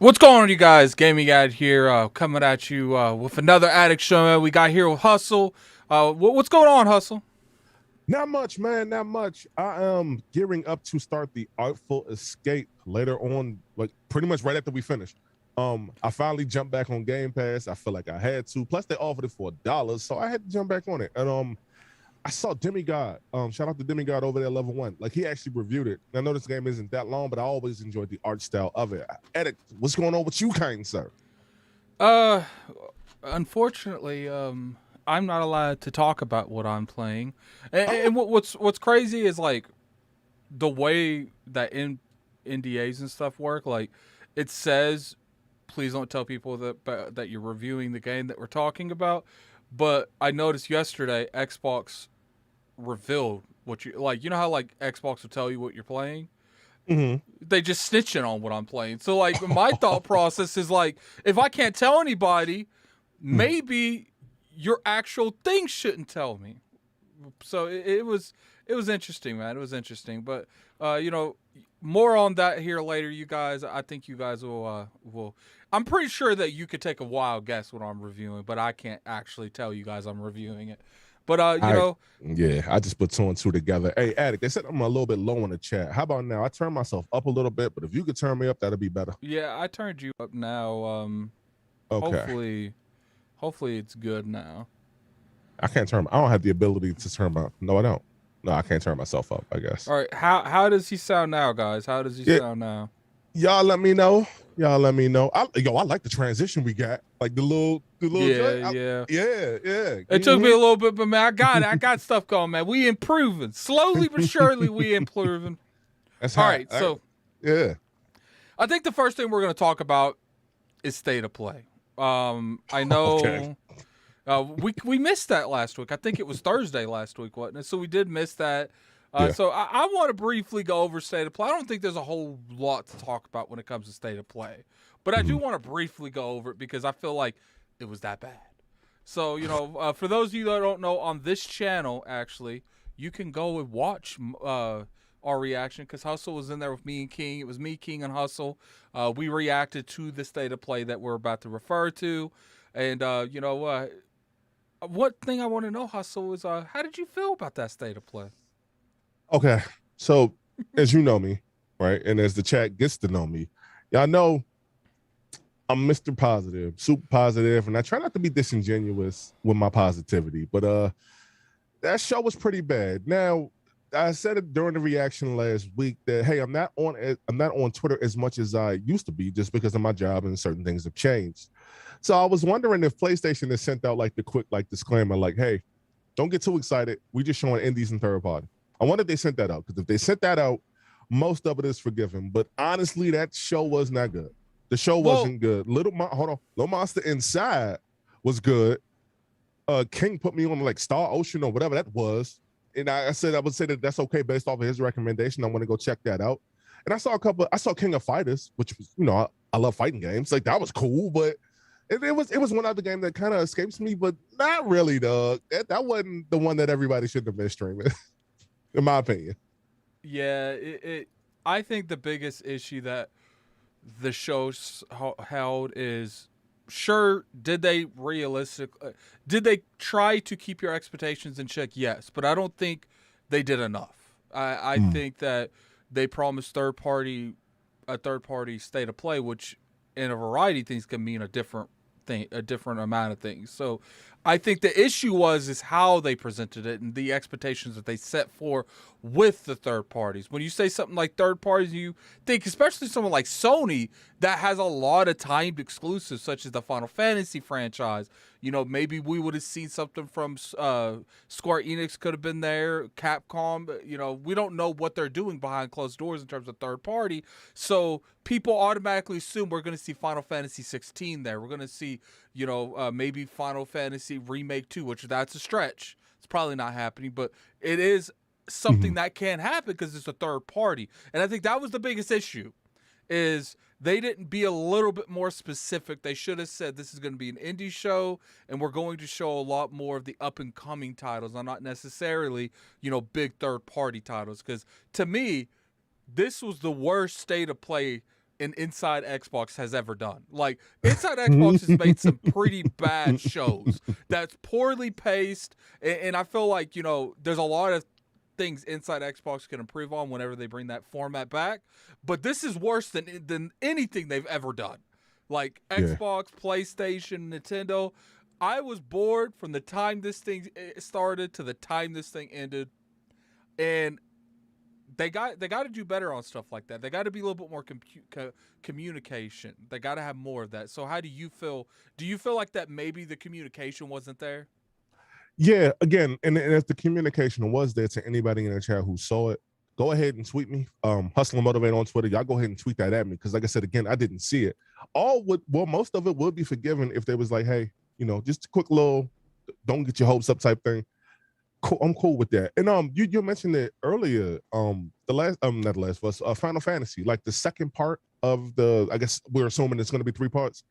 What's going on, you guys? Gaming Ad here, coming at you with another Addict show. We got here with Hustle. What's going on, Hustle? Not much, man. Not much. I am gearing up to start the Artful Escape later on, like pretty much right after we finish. I finally jumped back on Game Pass. I feel like I had to. Plus, they offered it for $1, so I had to jump back on it. And I saw Demigod. Shout out to Demigod over there, level 1. Like he actually reviewed it. I know this game isn't that long, but I always enjoyed the art style of it. Edit. What's going on with you, kind sir? Uh, Unfortunately, I'm not allowed to talk about what I'm playing. And what's crazy is like the way that NDAs and stuff work. Like, it says, please don't tell people that you're reviewing the game that we're talking about. But I noticed yesterday Xbox revealed what you like. You know how like Xbox will tell you what you're playing. Mm-hmm. They just snitching on what I'm playing. So like my thought process is like, if I can't tell anybody, maybe your actual thing shouldn't tell me. So it was interesting, man. It was interesting, but more on that here later, you guys. I think you guys will. I'm pretty sure that you could take a wild guess what I'm reviewing, but I can't actually tell you guys I'm reviewing it. But Yeah, I just put two and two together. Hey, Addict, they said I'm a little bit low in the chat. How about now? I turned myself up a little bit, but if you could turn me up, that'd be better. yeah, I turned you up now. Okay. Hopefully it's good now. I can't turn. I don't have the ability to turn my. No, I don't. No, I can't turn myself up, I guess. All right, how does he sound now, guys? How does he sound now? Y'all let me know. I like the transition we got. Like the little Yeah. yeah. It took me a little bit, but man, I got stuff going, man. We improving. Slowly but surely we improving. That's all right. So yeah. I think the first thing we're gonna talk about is state of play. I know Okay. we missed that last week. I think it was Thursday last week, wasn't it? So we did miss that. Yeah. So I want to briefly go over state of play. I don't think there's a whole lot to talk about when it comes to state of play, but I do want to briefly go over it because I feel like it was that bad. So, for those of you that don't know, on this channel, actually, you can go and watch our reaction because Hustle was in there with me and King. It was me, King, and Hustle. We reacted to the state of play that we're about to refer to. And, what thing I want to know, Hustle, is how did you feel about that state of play? Okay. So as you know me, right, and as the chat gets to know me, y'all know I'm Mr. Positive, super positive, and I try not to be disingenuous with my positivity. But that show was pretty bad. Now, I said it during the reaction last week that hey, I'm not on Twitter as much as I used to be, just because of my job and certain things have changed. So I was wondering if PlayStation has sent out like the quick like disclaimer, like, hey, don't get too excited. We just showing indies and third party. I wonder if they sent that out, because if they sent that out, most of it is forgiven. But honestly, that show was not good. The show wasn't good. Little Monster Inside was good. King put me on like Star Ocean or whatever that was, and I said I would say that that's okay based off of his recommendation. I want to go check that out. And I saw King of Fighters, which was I love fighting games. Like that was cool, but it was one other game that kind of escapes me, but not really, dog. That wasn't the one that everybody should have been streaming, in my opinion. Yeah, I think the biggest issue that the show held is, sure, did they try to keep your expectations in check? Yes, but I don't think they did enough. I think that they promised a third party state of play, which in a variety of things can mean a different amount of things. So I think the issue is how they presented it and the expectations that they set for with the third parties. When you say something like third parties, you think, especially someone like Sony that has a lot of timed exclusives, such as the Final Fantasy franchise. Maybe we would have seen something from Square Enix could have been there, Capcom. We don't know what they're doing behind closed doors in terms of third party. So people automatically assume we're going to see Final Fantasy 16 there. We're going to see, maybe Final Fantasy Remake 2, which that's a stretch. It's probably not happening, but it is something that can happen because it's a third party. And I think that was the biggest issue, is they didn't be a little bit more specific. They should have said this is going to be an indie show and we're going to show a lot more of the up and coming titles and not necessarily, big third party titles. Because to me, this was the worst state of play an Inside Xbox has ever done. Like, Inside Xbox has made some pretty bad shows that's poorly paced, and I feel like, you know, there's a lot of things Inside Xbox can improve on whenever they bring that format back, but this is worse than anything they've ever done. Like, Yeah. Xbox, PlayStation, Nintendo, I was bored from the time this thing started to the time this thing ended, and they got to do better on stuff like that. They got to be a little bit more communication. They got to have more of that. So how do you feel? Do you feel like that maybe the communication wasn't there? Yeah, again, and if the communication was there to anybody in the chat who saw it, go ahead and tweet me. Hustle and Motivate on Twitter. Y'all go ahead and tweet that at me because, like I said, again, I didn't see it. Most of it would be forgiven if they was like, hey, you know, just a quick little, don't get your hopes up type thing. Cool, I'm cool with that. And you mentioned it earlier. Not the last verse, Final Fantasy, like the second part of the. I guess we're assuming it's going to be 3 parts.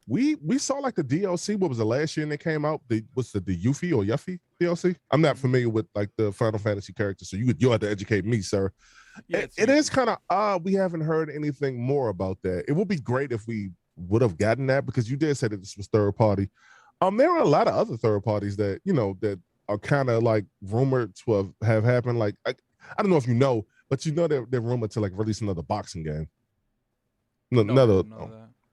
We saw like the DLC. What was the last year and it came out? What's the Yuffie or Yuffie DLC? I'm not familiar with like the Final Fantasy characters, so you have to educate me, sir. Yeah, it is kind of odd. We haven't heard anything more about that. It would be great if we would have gotten that because you did say that this was third party. There are a lot of other third parties that that are kind of like rumored to have happened. Like I don't know if you know, but they're rumored to like release another boxing game.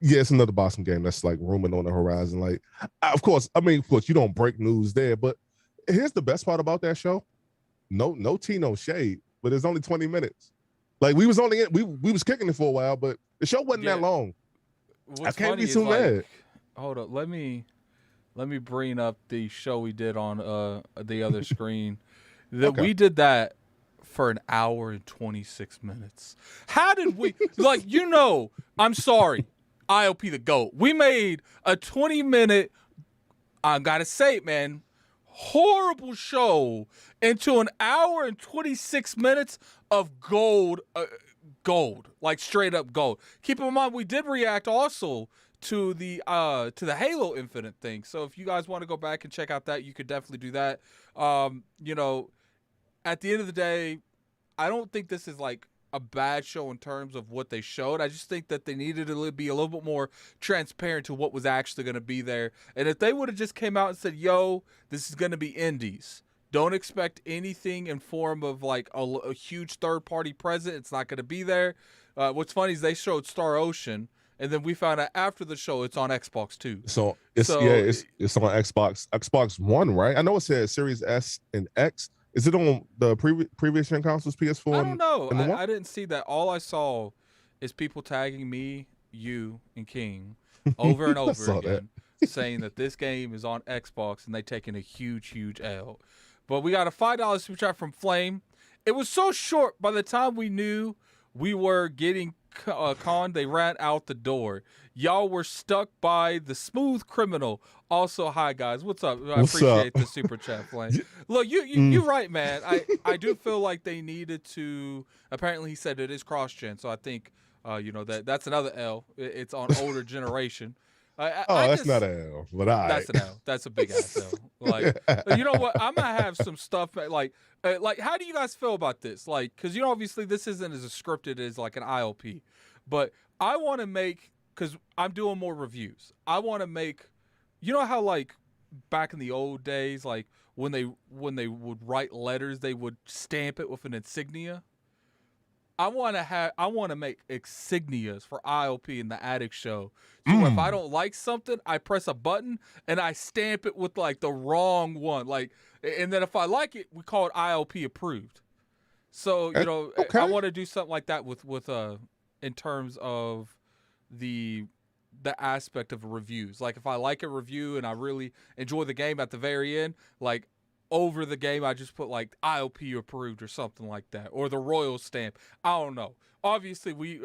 Yeah, it's another boxing game that's like rumored on the horizon. Like, of course, you don't break news there, but here's the best part about that show: no tea, no shade, but it's only 20 minutes. Like we was kicking it for a while, but the show wasn't that long. I can't be too mad. Hold up, let me bring up the show we did on the other screen. We did that for an hour and 26 minutes. How did we I'm sorry, IOP the GOAT. We made a 20-minute, I gotta say it, man, horrible show into an hour and 26 minutes of gold, like straight up gold. Keep in mind, we did react also to the Halo Infinite thing. So if you guys want to go back and check out that, you could definitely do that. At the end of the day, I don't think this is like a bad show in terms of what they showed. I just think that they needed to be a little bit more transparent to what was actually going to be there. And if they would have just came out and said, yo, this is going to be indies, don't expect anything in form of like a huge third-party present. It's not going to be there. What's funny is they showed Star Ocean, and then we found out after the show it's on Xbox too. So it's on Xbox One, right? I know it says Series S and X. Is it on the previous gen consoles, PS4? I don't know. I didn't see that. All I saw is people tagging me, you, and King over and over again, saying that this game is on Xbox and they taking a huge, huge L. But we got a $5 super chat from Flame. It was so short. By the time we knew we were getting conned, they ran out the door. Y'all were stuck by the smooth criminal. Also, hi guys, what's up? I appreciate the super chat, Flame. Look, you're right, man. I do feel like they needed to. Apparently, he said it is cross-gen, so I think that's another L. It's on older generation. That's not an L, but that's an L. That's a big ass L. Like, you know what? I'm gonna have some stuff like how do you guys feel about this? Like, because obviously this isn't as scripted as like an ILP, but I want to make, because I'm doing more reviews. I want to make, how like back in the old days, like when they would write letters, they would stamp it with an insignia. I want to make insignias for IOP in the Attic Show. So if I don't like something, I press a button and I stamp it with like the wrong one. Like, and then if I like it, we call it IOP approved. So, I want to do something like that with in terms of the aspect of reviews. Like if I like a review and I really enjoy the game at the very end, like over the game, I just put like IOP approved or something like that, or the royal stamp. I don't know. Obviously, we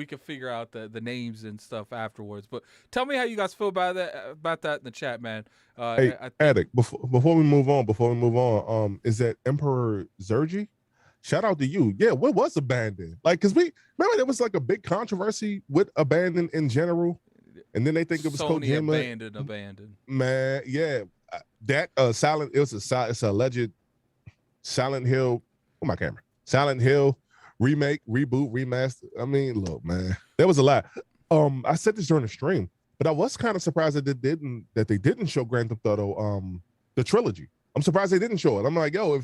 can figure out the names and stuff afterwards. But tell me how you guys feel about that in the chat, man. Hey, Addict, before we move on, is that Emperor Zergi? Shout out to you. Yeah, what was abandoned? Like, because we remember there was like a big controversy with abandoned in general, and then they think it was Kojima. Abandoned. Man, yeah. That it's a alleged Silent Hill. Oh, my camera. Silent Hill remake, reboot, remaster. I mean, look, man, there was a lot. I said this during the stream, but I was kind of surprised that they didn't show Grand Theft Auto, the trilogy. I'm surprised they didn't show it. I'm like, yo,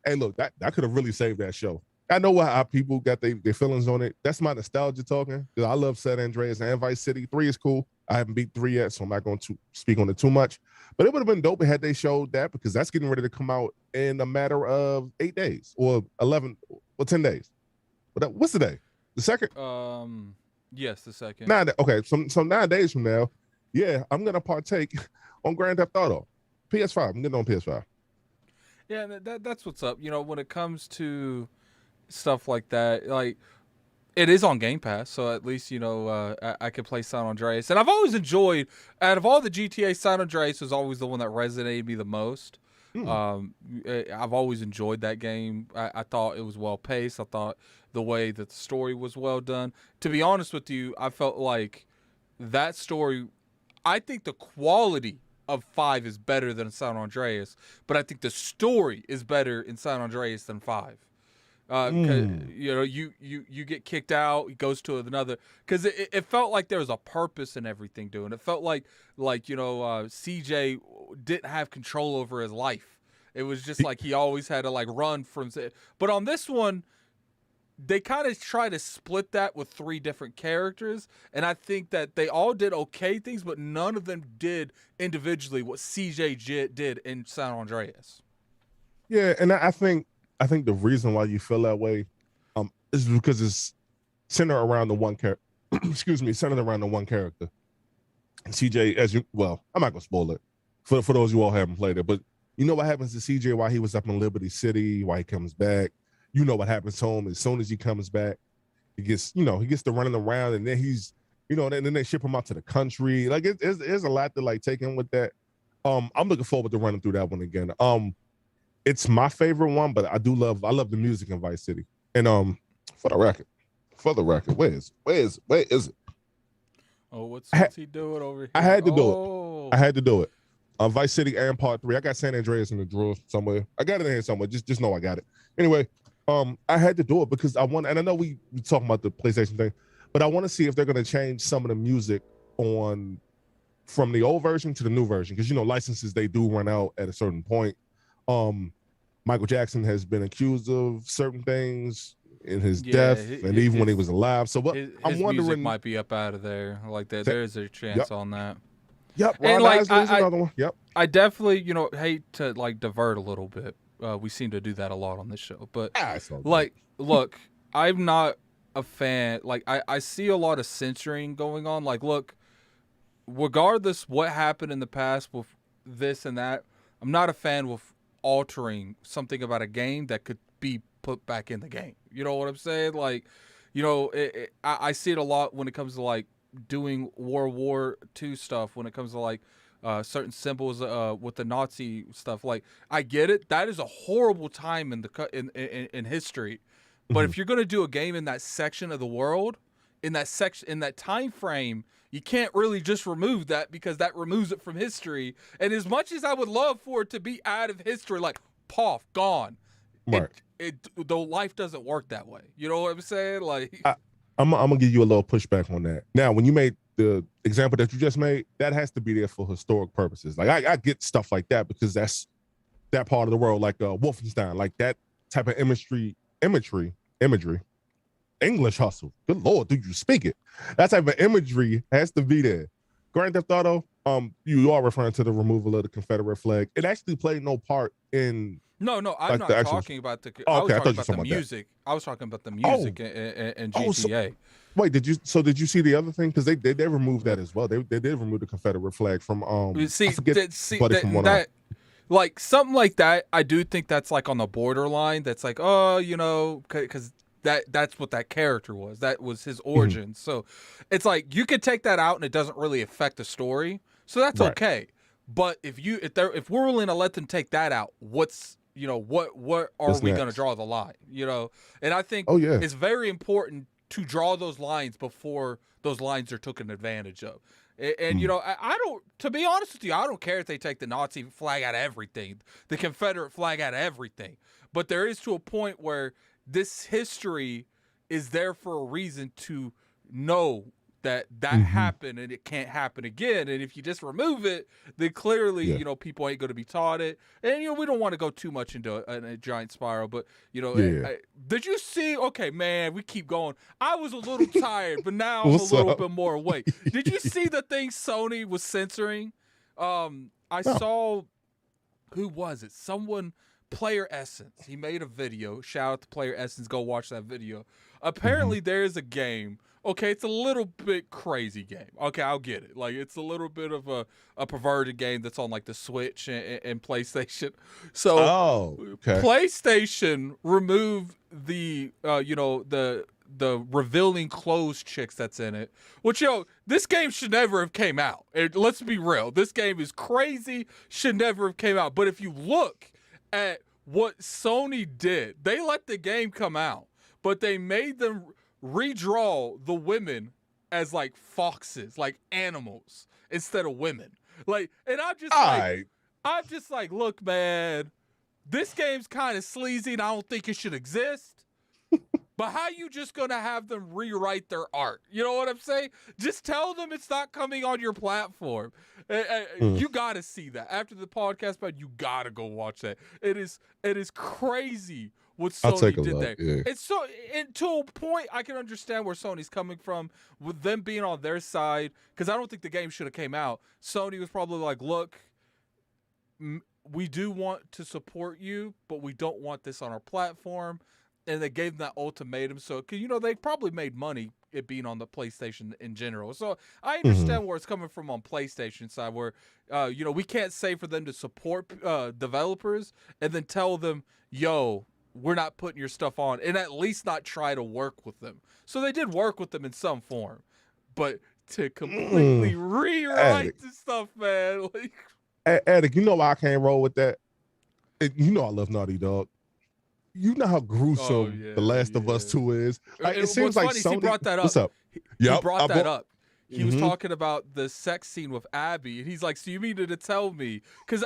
hey, look, that could have really saved that show. I know how people got their feelings on it. That's my nostalgia talking. I love San Andreas and Vice City. 3 is cool. I haven't beat 3 yet, so I'm not going to speak on it too much. But it would have been dope had they showed that, because that's getting ready to come out in a matter of 8 days or 11 or 10 days. But what's the day? The second? Yes, the second. Okay, so 9 days from now, yeah, I'm gonna partake on Grand Theft Auto. PS5. I'm getting on PS5. Yeah, that's what's up. When it comes to stuff like that, like, it is on Game Pass, so at least I could play San Andreas. And I've always enjoyed, out of all the GTA, San Andreas was always the one that resonated me the most. I've always enjoyed that game. I thought it was well paced. I thought the way that the story was well done. To be honest with you, I felt like that story, I think the quality of 5 is better than San Andreas, but I think the story is better in San Andreas than 5. You get kicked out, he goes to another, because it felt like there was a purpose in everything doing. It felt like CJ didn't have control over his life. It was just like he always had to like run from. But on this one, they kind of try to split that with 3 different characters, and I think that they all did okay things, but none of them did individually what CJ did in San Andreas. Yeah, and I think the reason why you feel that way is because it's centered around the one character. Excuse me, centered around the one character. And CJ, I'm not gonna spoil it for those who all haven't played it, but you know what happens to CJ while he was up in Liberty City, why he comes back. You know what happens to him as soon as he comes back. He gets to running around, and then then they ship him out to the country. Like there's a lot to like take in with that. I'm looking forward to running through that one again. It's my favorite one, but I love the music in Vice City. And for the record, where is it? Oh, what's he doing over here? I had to do it. Vice City and Part 3. I got San Andreas in the drawer somewhere. I got it in here somewhere. Just know I got it. Anyway, I had to do it because I want, and I know we talking about the PlayStation thing, but I want to see if they're going to change some of the music from the old version to the new version, because licenses, they do run out at a certain point. Michael Jackson has been accused of certain things in his death, and even when he was alive. So I'm wondering, music might be up out of there like that. There's a chance on that. Yep, and like another one. Yep. I definitely hate to like divert a little bit. We seem to do that a lot on this show, but look, I'm not a fan. Like I see a lot of censoring going on. Like, look, regardless what happened in the past with this and that, I'm not a fan with altering something about a game that could be put back in the game. You know what I'm saying? Like, I see it a lot when it comes to like doing World War II stuff, when it comes to like certain symbols with the Nazi stuff. Like, I get it. That is a horrible time in history. But if you're going to do a game in that section of the world, in that time frame, you can't really just remove that, because that removes it from history. And as much as I would love for it to be out of history, like, poff, gone. Right. Though life doesn't work that way. You know what I'm saying? Like, I'm gonna give you a little pushback on that. Now, when you made the example that you just made, that has to be there for historic purposes. Like, I get stuff like that because that's that part of the world, like Wolfenstein, like that type of imagery. English hustle. Good Lord, do you speak it? That type of imagery has to be there. Grand Theft Auto, you are referring to the removal of the Confederate flag. It actually played no part in. No, I'm not talking about the. Oh, okay, I was talking about the music. I was talking about the music in GTA. Wait, did you see the other thing? Because they removed that as well. They did remove the Confederate flag from. Like something like that. I do think that's like on the borderline. That's like, because that's what that character was. That was his origin. So it's like you could take that out and it doesn't really affect the story. So that's okay. But if we're willing to let them take that out, what are we going to draw the line? And I think it's very important to draw those lines before those lines are taken advantage of. And I don't, to be honest with you, I don't care if they take the Nazi flag out of everything, the Confederate flag out of everything. But there is to a point where this history is there for a reason to know that happened and it can't happen again. And if you just remove it, then clearly, people ain't going to be taught it. And, we don't want to go too much into a giant spiral, but, did you see? Okay, man, we keep going. I was a little tired, but now I'm a little bit more awake. Did you see the thing Sony was censoring? I saw, who was it? Someone, Player Essence. He made a video. Shout out to Player Essence. Go watch that video. Apparently, there is a game. Okay, it's a little bit crazy game. Okay, I'll get it. Like, it's a little bit of a perverted game that's on, like, the Switch and PlayStation. So, PlayStation removed the, the revealing clothes chicks that's in it. Which, this game should never have came out. Let's be real. This game is crazy. Should never have came out. But if you look at what Sony did, they let the game come out, but they made them redraw the women as like foxes, like animals, instead of women. Like, and I'm just like, look, man, this game's kind of sleazy and I don't think it should exist. But how you just gonna have them rewrite their art? You know what I'm saying? Just tell them it's not coming on your platform. You gotta see that after the podcast, but you gotta go watch that. It is crazy what Sony did there. Yeah. It's so, and to a point, I can understand where Sony's coming from with them being on their side, because I don't think the game should have came out. Sony was probably like, look, we do want to support you, but we don't want this on our platform. And they gave them that ultimatum. So, cause, they probably made money it being on the PlayStation in general. So I understand where it's coming from on PlayStation side, where, we can't say for them to support developers and then tell them, yo, we're not putting your stuff on, and at least not try to work with them. So they did work with them in some form, but to completely rewrite the stuff, man. Like, Attic, you know why I can't roll with that? I love Naughty Dog. You know how gruesome The Last of Us 2 is. Like, it seems like Sony. He brought that up. What's up? He brought that up. He was talking about the sex scene with Abby, and he's like, "So you mean to tell me?" Because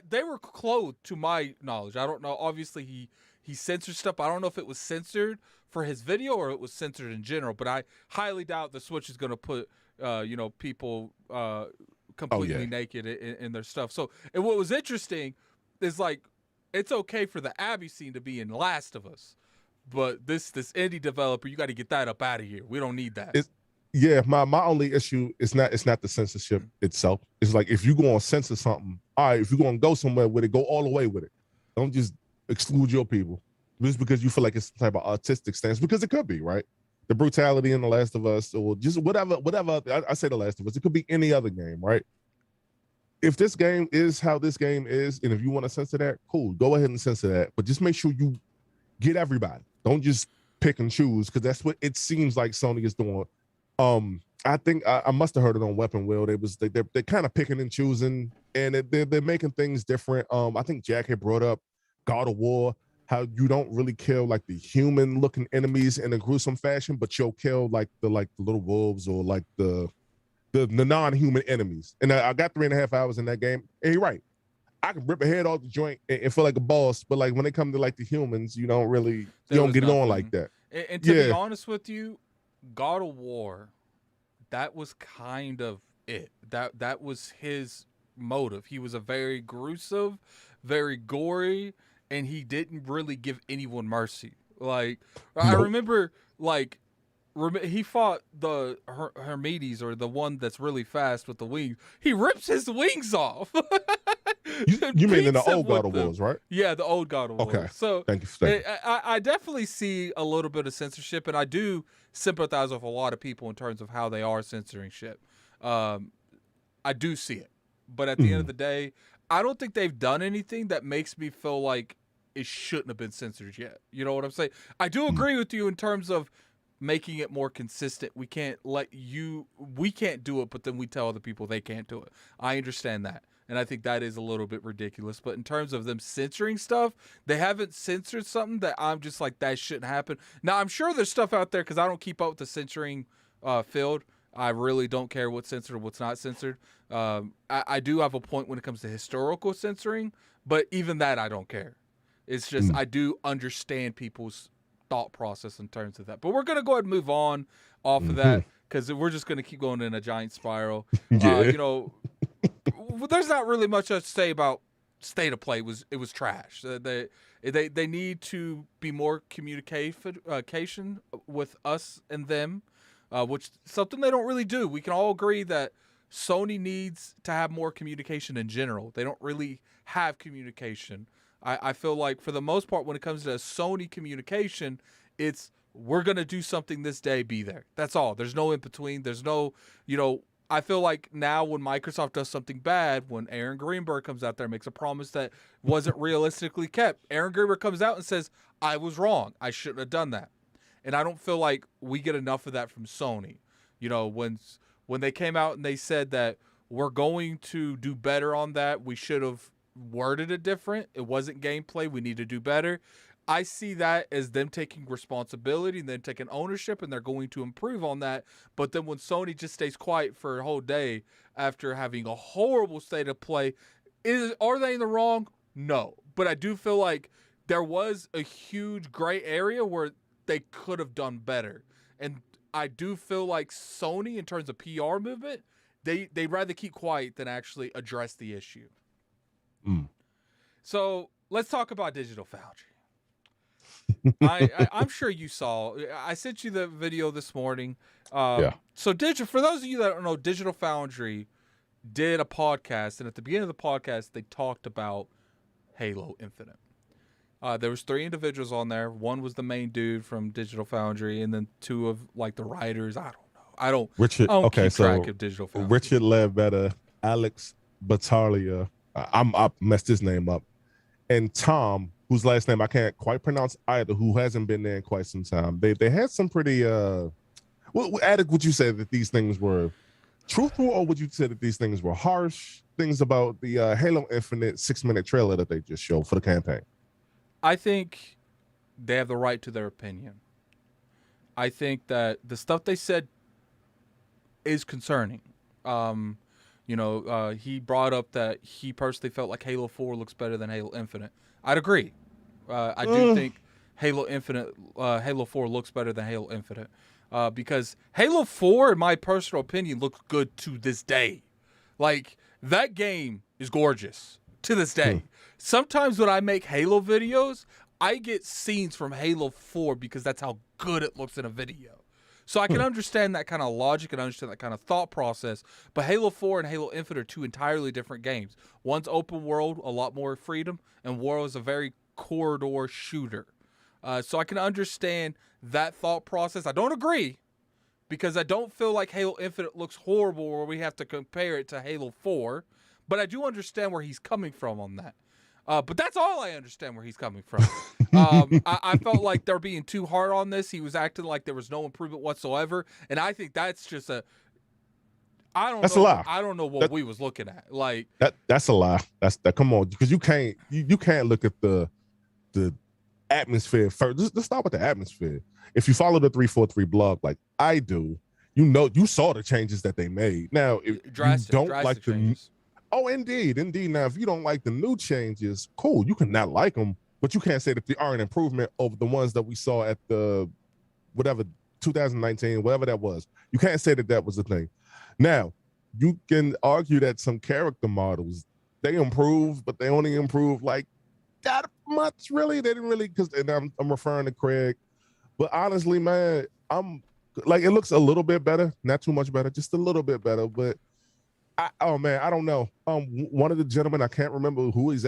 they were clothed, to my knowledge. I don't know. Obviously, he censored stuff. I don't know if it was censored for his video or it was censored in general. But I highly doubt the Switch is going to put, people completely naked in their stuff. So, and what was interesting is like, it's okay for the Abby scene to be in Last of Us, but this indie developer, you got to get that up out of here. We don't need that. My only issue is not the censorship itself. It's like, if you're going to censor something, all right, if you're going to go somewhere with it, go all the way with it. Don't just exclude your people just because you feel like it's some type of artistic stance, because it could be, right? The brutality in The Last of Us, or just whatever. I say The Last of Us, it could be any other game, right? If this game is how this game is, and if you want to censor that, cool, go ahead and censor that. But just make sure you get everybody. Don't just pick and choose, because that's what it seems like Sony is doing. I think I must have heard it on Weapon Wheel. They're kind of picking and choosing, and they're making things different. I think Jack had brought up God of War, how you don't really kill like the human looking enemies in a gruesome fashion, but you'll kill like the little wolves or like the non-human enemies. And I got 3.5 hours in that game. And you're right. I can rip a head off the joint and feel like a boss, but like when it comes to like the humans, you don't get it on like that. And to be honest with you, God of War, that was kind of it. That was his motive. He was a very gruesome, very gory, and he didn't really give anyone mercy. Like, I remember, like, he fought the Hermedes, or the one that's really fast with the wings. He rips his wings off. You mean in the old God of Wars, right? Yeah, the old God of Wars. Okay. So thank you. I definitely see a little bit of censorship, and I do sympathize with a lot of people in terms of how they are censoring shit. I do see it. But at the end of the day, I don't think they've done anything that makes me feel like it shouldn't have been censored yet. You know what I'm saying? I do agree with you in terms of making it more consistent. We can't do it, but then we tell other people they can't do it. I understand that. And I think that is a little bit ridiculous. But in terms of them censoring stuff, they haven't censored something that I'm just like, that shouldn't happen. Now, I'm sure there's stuff out there, because I don't keep up with the censoring field. I really don't care what's censored or what's not censored. I do have a point when it comes to historical censoring, but even that I don't care. It's just I do understand people's thought process in terms of that. But we're gonna go ahead and move on off of Mm-hmm. that because we're just gonna keep going in a giant spiral. Yeah. You know, there's not really much to say about state of play. It was trash. They need to be more communication with us and them, which something they don't really do. We can all agree that Sony needs to have more communication in general. They don't really have communication. I feel like for the most part, when it comes to Sony communication, it's we're going to do something this day, be there. That's all. There's no in between. There's no, I feel like now when Microsoft does something bad, when Aaron Greenberg comes out there and makes a promise that wasn't realistically kept, Aaron Greenberg comes out and says, I was wrong. I shouldn't have done that. And I don't feel like we get enough of that from Sony. When they came out and they said that we're going to do better on that, we should have worded it different. It wasn't gameplay. We need to do better. I see that as them taking responsibility and then taking ownership, and they're going to improve on that. But then when Sony just stays quiet for a whole day after having a horrible state of play, are they in the wrong? No. But I do feel like there was a huge gray area where they could have done better. And I do feel like Sony, in terms of PR movement, they'd rather keep quiet than actually address the issue. So let's talk about Digital Foundry. I'm sure you saw. I sent you the video this morning. Yeah. So for those of you that don't know, Digital Foundry did a podcast, and at the beginning of the podcast, they talked about Halo Infinite. There was 3 individuals on there. One was the main dude from Digital Foundry, and then 2 of like the writers. I don't know. I don't keep track of Digital Foundry. Richard Ledbetter, Alex Battaglia. I messed his name up, and Tom, whose last name I can't quite pronounce either, who hasn't been there in quite some time. They had some pretty Attic, would you say that these things were truthful, or would you say that these things were harsh things about the Halo Infinite 6-minute trailer that they just showed for the campaign? I think they have the right to their opinion. I think that the stuff they said is concerning. He brought up that he personally felt like Halo 4 looks better than Halo Infinite. I'd agree. I do think Halo 4 looks better than Halo Infinite. Because Halo 4, in my personal opinion, looks good to this day. Like, that game is gorgeous to this day. Sometimes when I make Halo videos, I get scenes from Halo 4 because that's how good it looks in a video. So I can understand that kind of logic and understand that kind of thought process. But Halo 4 and Halo Infinite are 2 entirely different games. One's open world, a lot more freedom, and War is a very corridor shooter. So I can understand that thought process. I don't agree, because I don't feel like Halo Infinite looks horrible where we have to compare it to Halo 4. But I do understand where he's coming from on that. But that's all I understand where he's coming from. I felt like they're being too hard on this. He was acting like there was no improvement whatsoever. And I think that's just a lie. I don't know what we was looking at. Like that's a lie. Come on, because you can't look at the atmosphere first. Let's start with the atmosphere. If you follow the 343 blog like I do, you saw the changes that they made. Now, if you don't like changes. Indeed. Now, if you don't like the new changes, cool. You can not like them, but you can't say that they are an improvement over the ones that we saw at the 2019, whatever that was. You can't say that was the thing. Now, you can argue that some character models, they improved, but they only improved like that much, really. They didn't really, and I'm referring to Craig. But honestly, man, I'm like, it looks a little bit better, not too much better, just a little bit better. But I don't know. One of the gentlemen, I can't remember who it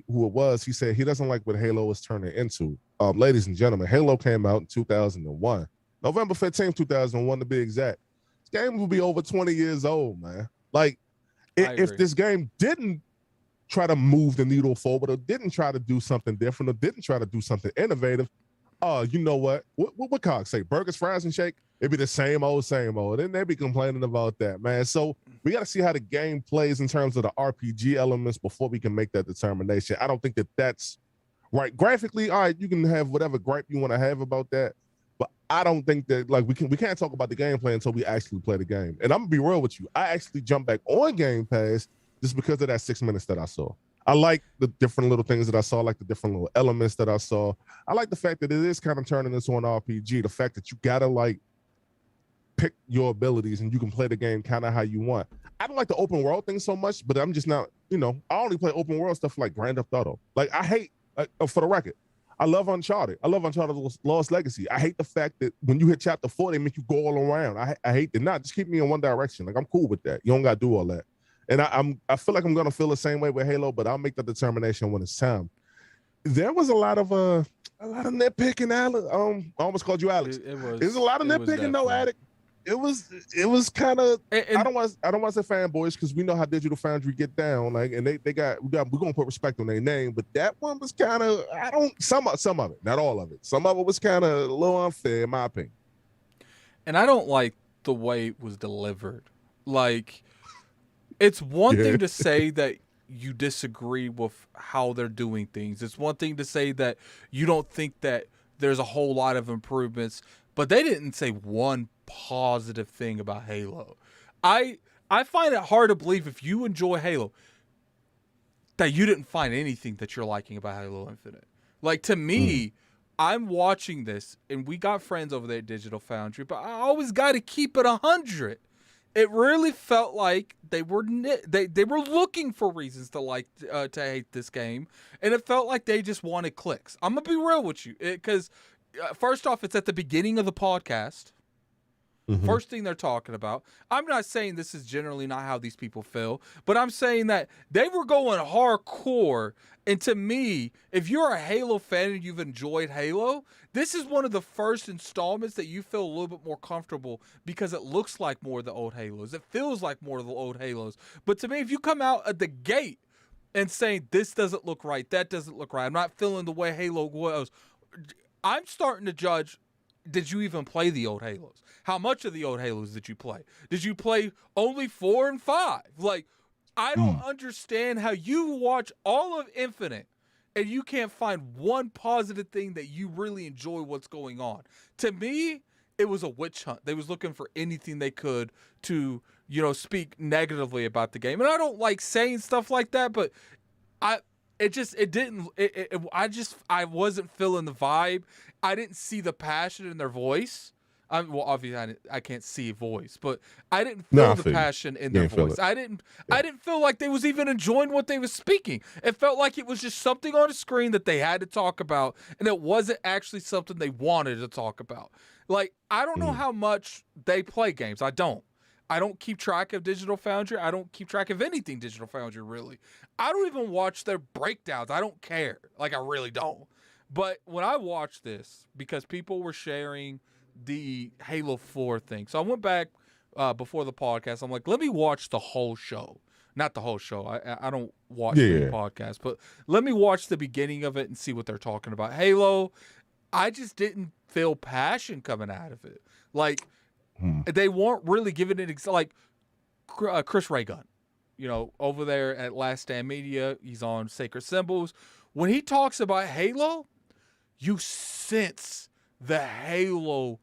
was. He said he doesn't like what Halo is turning into. Ladies and gentlemen, Halo came out in 2001, November 15th, 2001 to be exact. This game will be over 20 years old, man. Like, if this game didn't try to move the needle forward, or didn't try to do something different, or didn't try to do something innovative, you know what? What Cox say? Burgers, fries, and shake? It'd be the same old. And they be complaining about that, man. So we got to see how the game plays in terms of the RPG elements before we can make that determination. I don't think that that's right. Graphically, all right, you can have whatever gripe you want to have about that, but I don't think that, like, we can't talk about the gameplay until we actually play the game. And I'm gonna be real with you. I actually jumped back on Game Pass just because of that 6 minutes that I saw. I like the different little things that I saw, like the different little elements that I saw. I like the fact that it is kind of turning into an RPG. The fact that you gotta like pick your abilities and you can play the game kind of how you want. I don't like the open world thing so much, but I'm just not, I only play open world stuff like Grand Theft Auto. Like I hate, for the record, I love Uncharted. I love Uncharted Lost Legacy. I hate the fact that when you hit chapter 4, they make you go all around. I hate that. Not just keep me in one direction. Like I'm cool with that. You don't got to do all that. And I feel like I'm gonna feel the same way with Halo, but I'll make the determination when it's time. There was a lot of nitpicking. I almost called you Alex. There's a lot of nitpicking, no addict. It was kind of, I don't want to say fanboys because we know how Digital Foundry get down, like, and we're gonna put respect on their name, but that one was kind of, some of it, not all of it, some of it was kind of a little unfair in my opinion. And I don't like the way it was delivered. Like, it's one thing to say that you disagree with how they're doing things. It's one thing to say that you don't think that there's a whole lot of improvements, but they didn't say one positive thing about Halo. I find it hard to believe if you enjoy Halo that you didn't find anything that you're liking about Halo Infinite. Like, to me, I'm watching this, and we got friends over there at Digital Foundry, but I always got to keep it 100. It really felt like they were looking for reasons to hate this game, and it felt like they just wanted clicks. I'm gonna be real with you, because first off, it's at the beginning of the podcast. Mm-hmm. First thing they're talking about. I'm not saying this is generally not how these people feel, but I'm saying that they were going hardcore. And to me, if you're a Halo fan and you've enjoyed Halo, this is one of the first installments that you feel a little bit more comfortable because it looks like more of the old Halos. It feels like more of the old Halos. But to me, if you come out at the gate and saying this doesn't look right, that doesn't look right, I'm not feeling the way Halo was, I'm starting to judge, did you even play the old Halos? How much of the old Halos did you play? Did you play only 4 and 5? Like, I don't understand how you watch all of Infinite and you can't find one positive thing that you really enjoy what's going on. To me, it was a witch hunt. They was looking for anything they could to, speak negatively about the game. And I don't like saying stuff like that, but I wasn't feeling the vibe. I didn't see the passion in their voice. Obviously, I can't see a voice, but I didn't feel the passion in their voice. I didn't feel like they was even enjoying what they was speaking. It felt like it was just something on a screen that they had to talk about, and it wasn't actually something they wanted to talk about. Like, I don't know how much they play games. I don't keep track of Digital Foundry. I don't keep track of anything Digital Foundry, really. I don't even watch their breakdowns. I don't care. Like, I really don't. But when I watched this, because people were sharing the Halo 4 thing, so I went back before the podcast. I'm like, let me watch the whole show. Not the whole show. I don't watch the podcast, but let me watch the beginning of it and see what they're talking about. Halo, I just didn't feel passion coming out of it. Like, they weren't really giving it, like Chris Ray Gunn, over there at Last Stand Media. He's on Sacred Symbols. When he talks about Halo, you sense the Halo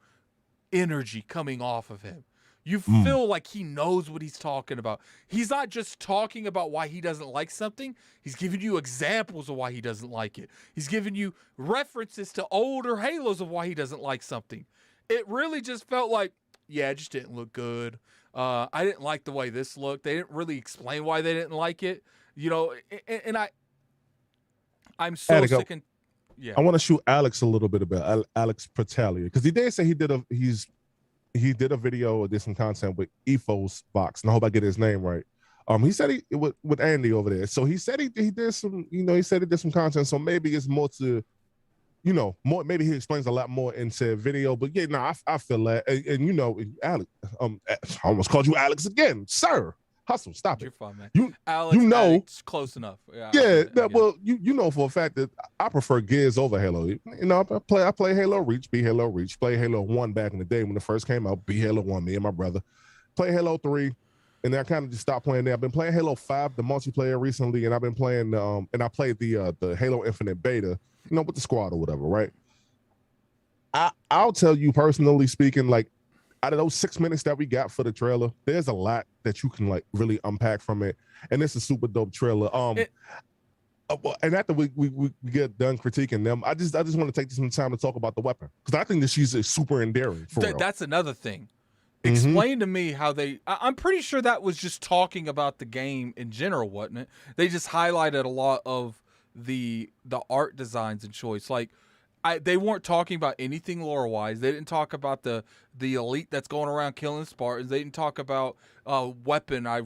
energy coming off of him. You feel like he knows what he's talking about. He's not just talking about why he doesn't like something. He's giving you examples of why he doesn't like it. He's giving you references to older Halos of why he doesn't like something. It really just felt like, yeah, it just didn't look good. I didn't like the way this looked. They didn't really explain why they didn't like it. And I'm so sick and yeah. I want to shoot Alex a little bit about Alex Pratalia, because he did say he did a video or did some content with Ethos Box, and I hope I get his name right. He said he with Andy over there. So he said he did some, he said he did some content. So maybe it's more to, more. Maybe he explains a lot more in said video. But yeah, I feel that, and Alex, I almost called you Alex again, sir. Hustle, stop it. You're fine, man. Alex, close enough. Yeah. Well, you know for a fact that I prefer Gears over Halo. I play Halo Reach, be Halo Reach, play Halo 1 back in the day when it first came out, be Halo 1, me and my brother. Play Halo 3, and then I kind of just stopped playing there. I've been playing Halo 5, the multiplayer recently, and I've been playing and I played the Halo Infinite beta, with the squad or whatever, right? I'll tell you personally speaking, like, out of those 6 minutes that we got for the trailer, there's a lot that you can like really unpack from it, and it's a super dope trailer. And after we get done critiquing them, I just want to take some time to talk about the weapon because I think that she's super endearing. For real. That's another thing. Mm-hmm. Explain to me how they. I'm pretty sure that was just talking about the game in general, wasn't it? They just highlighted a lot of the art designs and choice. Like, they weren't talking about anything lore wise. They didn't talk about the elite that's going around killing Spartans. They didn't talk about weapon. I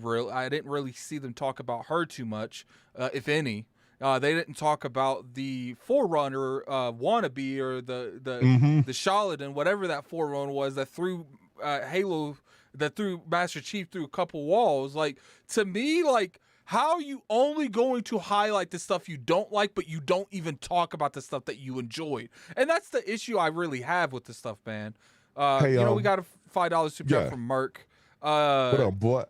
didn't really see them talk about her too much, if any. They didn't talk about the Forerunner wannabe or the Shaladin, whatever that Forerunner was that threw Halo, that threw Master Chief through a couple walls. Like, to me, like, how are you only going to highlight the stuff you don't like, but you don't even talk about the stuff that you enjoyed? And that's the issue I really have with this stuff, man. Hey, we got a $5 super chat from Merc. What up, boy?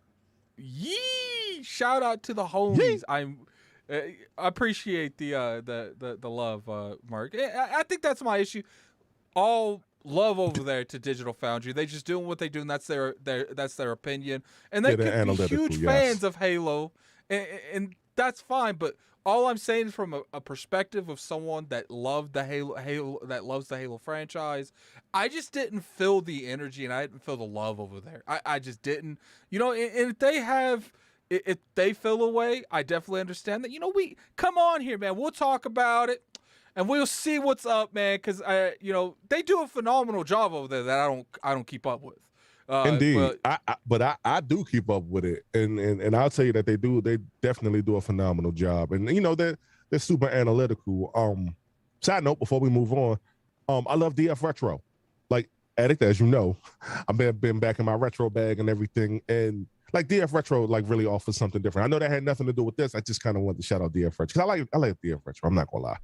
Yee! Shout out to the homies. I appreciate the love, Mark. I think that's my issue. All love over there to Digital Foundry. They just doing what they do, and that's their opinion. And they could be huge fans of Halo, and that's fine. But all I'm saying is from a perspective of someone that loved the Halo that loves the Halo franchise, I just didn't feel the energy and I didn't feel the love over there. I just didn't. And if they feel away, I definitely understand that. We come on here, man. We'll talk about it, and we'll see what's up, man. Because they do a phenomenal job over there that I don't keep up with. Indeed, but I do keep up with it, and I'll tell you that they do. They definitely do a phenomenal job, and they're super analytical. Side note before we move on, I love DF Retro. Like, Addict, as you know, I've been back in my retro bag and everything, and like DF Retro, like really offers something different. I know that had nothing to do with this. I just kind of wanted to shout out DF Retro because I like DF Retro. I'm not gonna lie.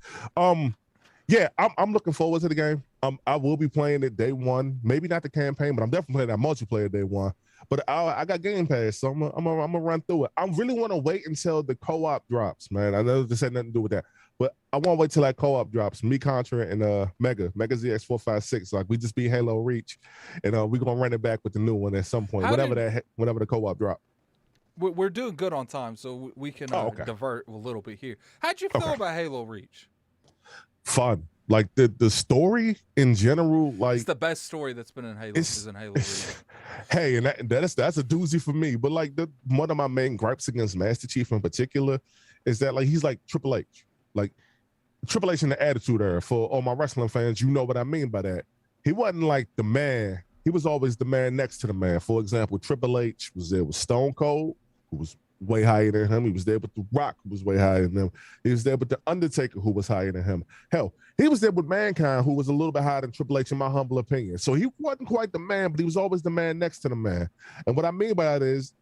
Yeah, I'm looking forward to the game. I will be playing it day one. Maybe not the campaign, but I'm definitely playing that multiplayer day one. But I got Game Pass, so I'm gonna run through it. I really want to wait until the co-op drops, man. I know this had nothing to do with that, but I want to wait till that co-op drops. Me, Contra, and Mega ZX456. Like, we just beat Halo Reach, and we're gonna run it back with the new one at some point, whenever the co-op drop. We're doing good on time, so we can divert a little bit here. How'd you feel about Halo Reach? Fun. Like, the story in general, like, it's the best story that's been in Halo. Is in Halo Reach. Hey, and that's a doozy for me. But like, one of my main gripes against Master Chief in particular is that, like, he's like Triple H. Like, Triple H in the Attitude Era. For all my wrestling fans, you know what I mean by that. He wasn't like the man. He was always the man next to the man. For example, Triple H was there with Stone Cold, who was way higher than him. He was there with The Rock, who was way higher than him. He was there with The Undertaker, who was higher than him. Hell, he was there with Mankind, who was a little bit higher than Triple H, in my humble opinion. So he wasn't quite the man, but he was always the man next to the man. And what I mean by that is,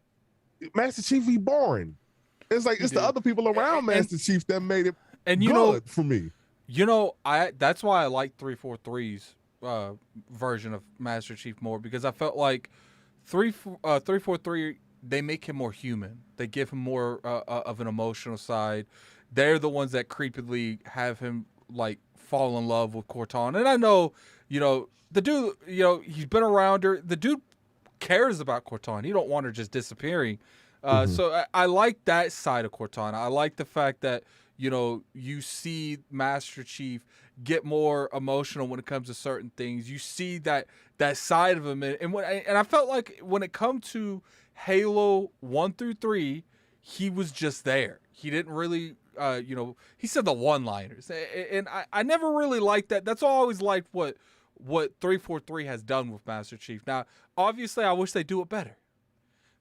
Master Chief, he boring. It's like, it's the other people around Master Chief that made it good for me. That's why I like 343's version of Master Chief more, because I felt like 343, they make him more human. They give him more of an emotional side. They're the ones that creepily have him like fall in love with Cortana. And I know, the dude, he's been around her. The dude cares about Cortana. He don't want her just disappearing. So I like that side of Cortana. I like the fact that, you see Master Chief get more emotional when it comes to certain things. You see that side of him. And I felt like when it comes to Halo 1 through 3, he was just there. He didn't really, he said the one-liners. And I never really liked that. That's all I always liked what 343 has done with Master Chief. Now, obviously, I wish they do it better.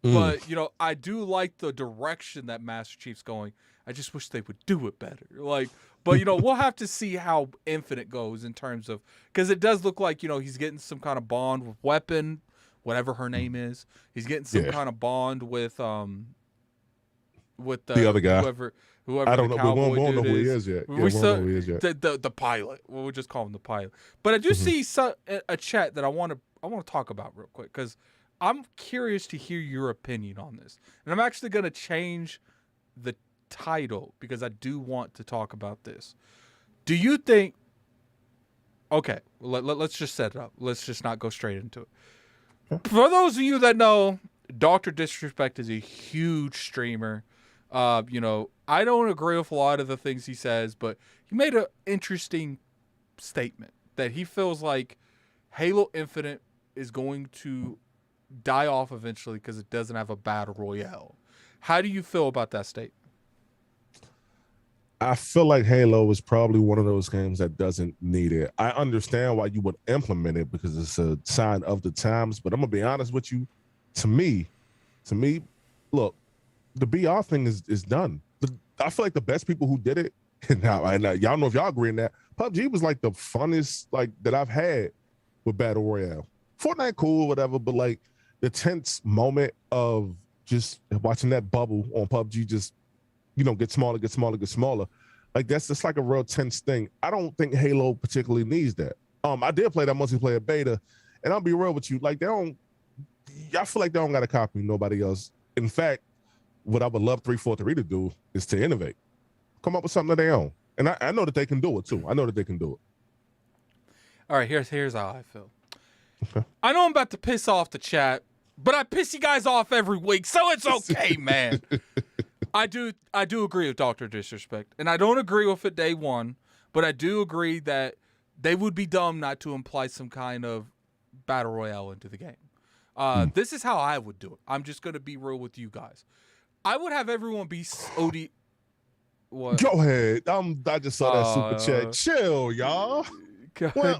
But, I do like the direction that Master Chief's going. I just wish they would do it better. Like, but, we'll have to see how Infinite goes in terms of, because it does look like, he's getting some kind of bond with Weapon, whatever her name is. He's getting some kind of bond with the other guy. Whoever I don't know. We won't know who he is yet. We still, who he is yet. The pilot. We'll just call him the pilot. But I do see a chat that I want to talk about real quick, because I'm curious to hear your opinion on this. And I'm actually going to change the title because I do want to talk about this. Do you think... Okay, let's just set it up. Let's just not go straight into it. For those of you that know, Dr. Disrespect is a huge streamer. I don't agree with a lot of the things he says, but he made an interesting statement that he feels like Halo Infinite is going to die off eventually because it doesn't have a battle royale. How do you feel about that statement? I feel like Halo is probably one of those games that doesn't need it. I understand why you would implement it because it's a sign of the times, but I'm gonna be honest with you. To me, look, the BR thing is done. I feel like the best people who did it, now y'all know if y'all agree on that. PUBG was like the funnest like that I've had with Battle Royale. Fortnite cool, whatever, but like the tense moment of just watching that bubble on PUBG just get smaller. Like that's just like a real tense thing. I don't think Halo particularly needs that. I did play that multiplayer beta, and I'll be real with you. Like I feel like they don't got to copy nobody else. In fact, what I would love 343 to do is to innovate, come up with something of their own. And I know that they can do it too. I know that they can do it. All right, here's how I feel. Okay. I know I'm about to piss off the chat, but I piss you guys off every week, so it's okay, man. I do agree with Dr. Disrespect, and I don't agree with it day one, but I do agree that they would be dumb not to imply some kind of battle royale into the game. This is how I would do it. I'm just going to be real with you guys. I would have everyone be OD. What? Go ahead. I just saw that super chat. Chill, y'all. Well,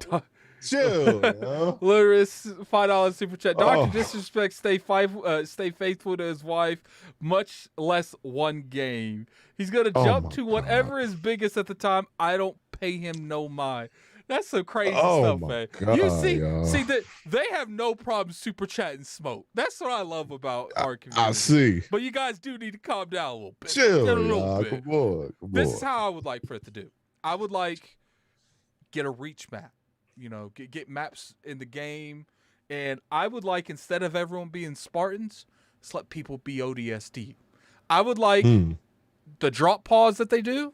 chill. Lyris, $5 super chat. Dr. Disrespect, stay faithful to his wife, much less one game. He's gonna jump to whatever is biggest at the time. I don't pay him no mind. That's some crazy stuff, man. God, you see y'all. that they have no problem super chatting smoke. That's what I love about our community. I see. But you guys do need to calm down a little bit. Chill, a little bit. Come on. This is how I would like for it to do. I would like get a reach map. Get maps in the game, and I would like, instead of everyone being Spartans, just let people be ODST. I would like the drop pause that they do,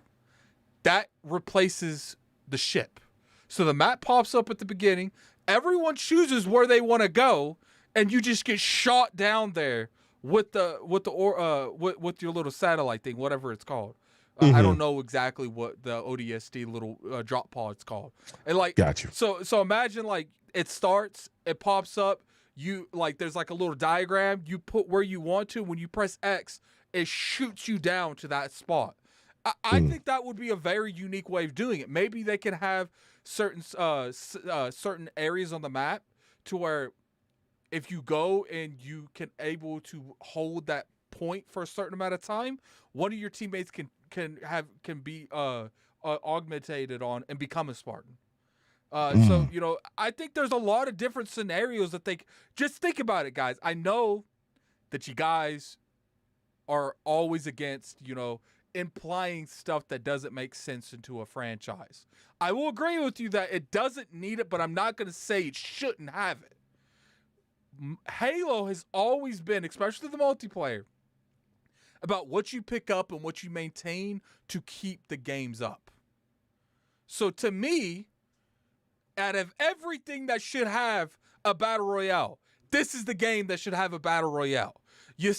that replaces the ship. So the map pops up at the beginning, everyone chooses where they want to go, and you just get shot down there with your little satellite thing, whatever it's called. I don't know exactly what the ODST little drop pod's called. And got you. So imagine it starts, it pops up, there's a little diagram, you put where you want to, when you press X, it shoots you down to that spot. I think that would be a very unique way of doing it. Maybe they can have certain areas on the map to where if you go and you can able to hold that point for a certain amount of time, one of your teammates can be augmented on and become a Spartan. So I think there's a lot of different scenarios that just think about it, guys. I know that you guys are always against implying stuff that doesn't make sense into a franchise. I will agree with you that it doesn't need it, but I'm not going to say it shouldn't have it. Halo has always been, especially the multiplayer, about what you pick up and what you maintain to keep the games up. So to me, out of everything that should have a battle royale, this is the game that should have a battle royale. You're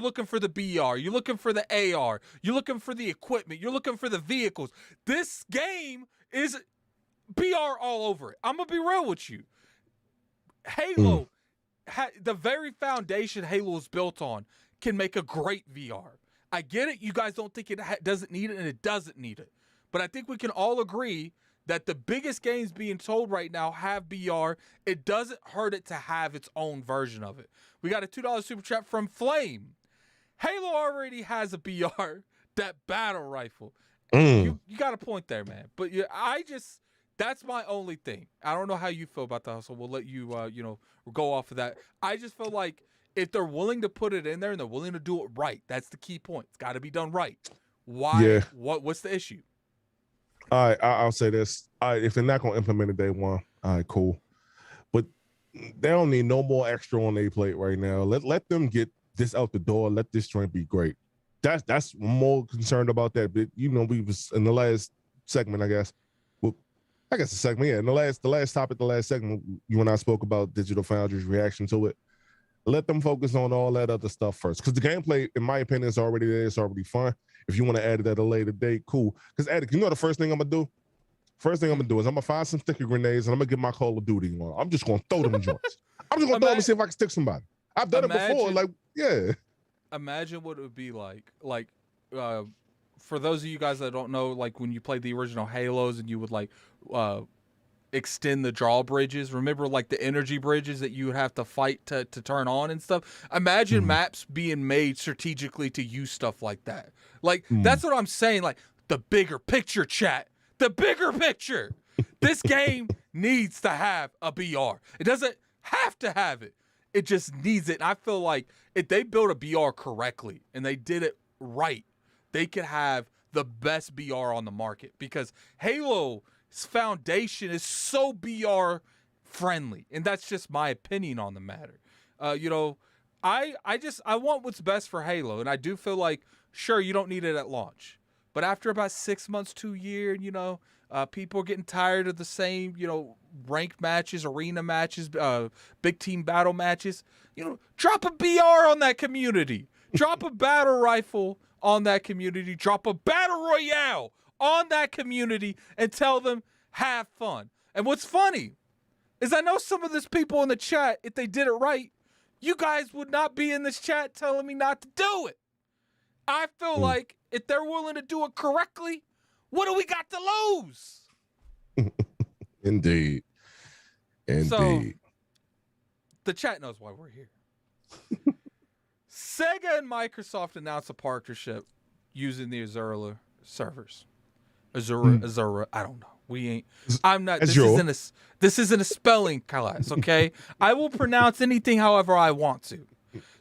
looking for the BR, you're looking for the AR, you're looking for the equipment, you're looking for the vehicles. This game is BR all over it. I'm going to be real with you. Halo, the very foundation Halo is built on, can make a great VR. I get it. You guys don't think it doesn't need it, and it doesn't need it. But I think we can all agree that the biggest games being told right now have BR. It doesn't hurt it to have its own version of it. We got a $2 super chat from Flame. Halo already has a BR, that battle rifle. You got a point there, man. But that's my only thing. I don't know how you feel about that, so we'll let you, go off of that. I just feel like if they're willing to put it in there and they're willing to do it right, that's the key point. It's got to be done right. Why? Yeah. What's the issue? All right, I'll say this. All right, if they're not going to implement it day one, all right, cool. But they don't need no more extra on their plate right now. Let them get this out the door. Let this joint be great. That's more concerned about that. But we was in the last segment, I guess. Well, I guess the segment, yeah. In the last topic, the last segment, you and I spoke about Digital Foundry's reaction to it. Let them focus on all that other stuff first. Because the gameplay, in my opinion, is already there. It's already fun. If you want to add it at a later date, cool. Because, Attic, you know the first thing I'm going to do? First thing I'm going to do is I'm going to find some sticky grenades and I'm going to get my Call of Duty on. I'm just going to throw them joints. I'm just going to throw them and see if I can stick somebody. I've done it before. Like, yeah. Imagine what it would be like. Like, for those of you guys that don't know, like when you played the original Halos and you would like extend the drawbridges. Remember, like the energy bridges that you would have to fight to turn on and stuff. Imagine maps being made strategically to use stuff like that. Like that's what I'm saying. Like the bigger picture, chat. The bigger picture. This game needs to have a BR. It doesn't have to have it. It just needs it. And I feel like if they build a BR correctly and they did it right, they could have the best BR on the market, because Halo's foundation is so BR friendly, and that's just my opinion on the matter. You know, I want what's best for Halo, and I do feel like, sure, you don't need it at launch, but after about 6 months to a year, you know, people are getting tired of the same, you know, ranked matches, arena matches, big team battle matches. You know, drop a BR on that community. Drop a battle rifle on that community. Drop a battle royale on that community and tell them, have fun. And what's funny is I know some of these people in the chat, if they did it right, you guys would not be in this chat telling me not to do it. I feel like if they're willing to do it correctly, what do we got to lose? Indeed. So, the chat knows why we're here. Sega and Microsoft announced a partnership using the Azura servers. Azura, I don't know. We ain't. I'm not. This isn't a spelling class, okay? I will pronounce anything however I want to.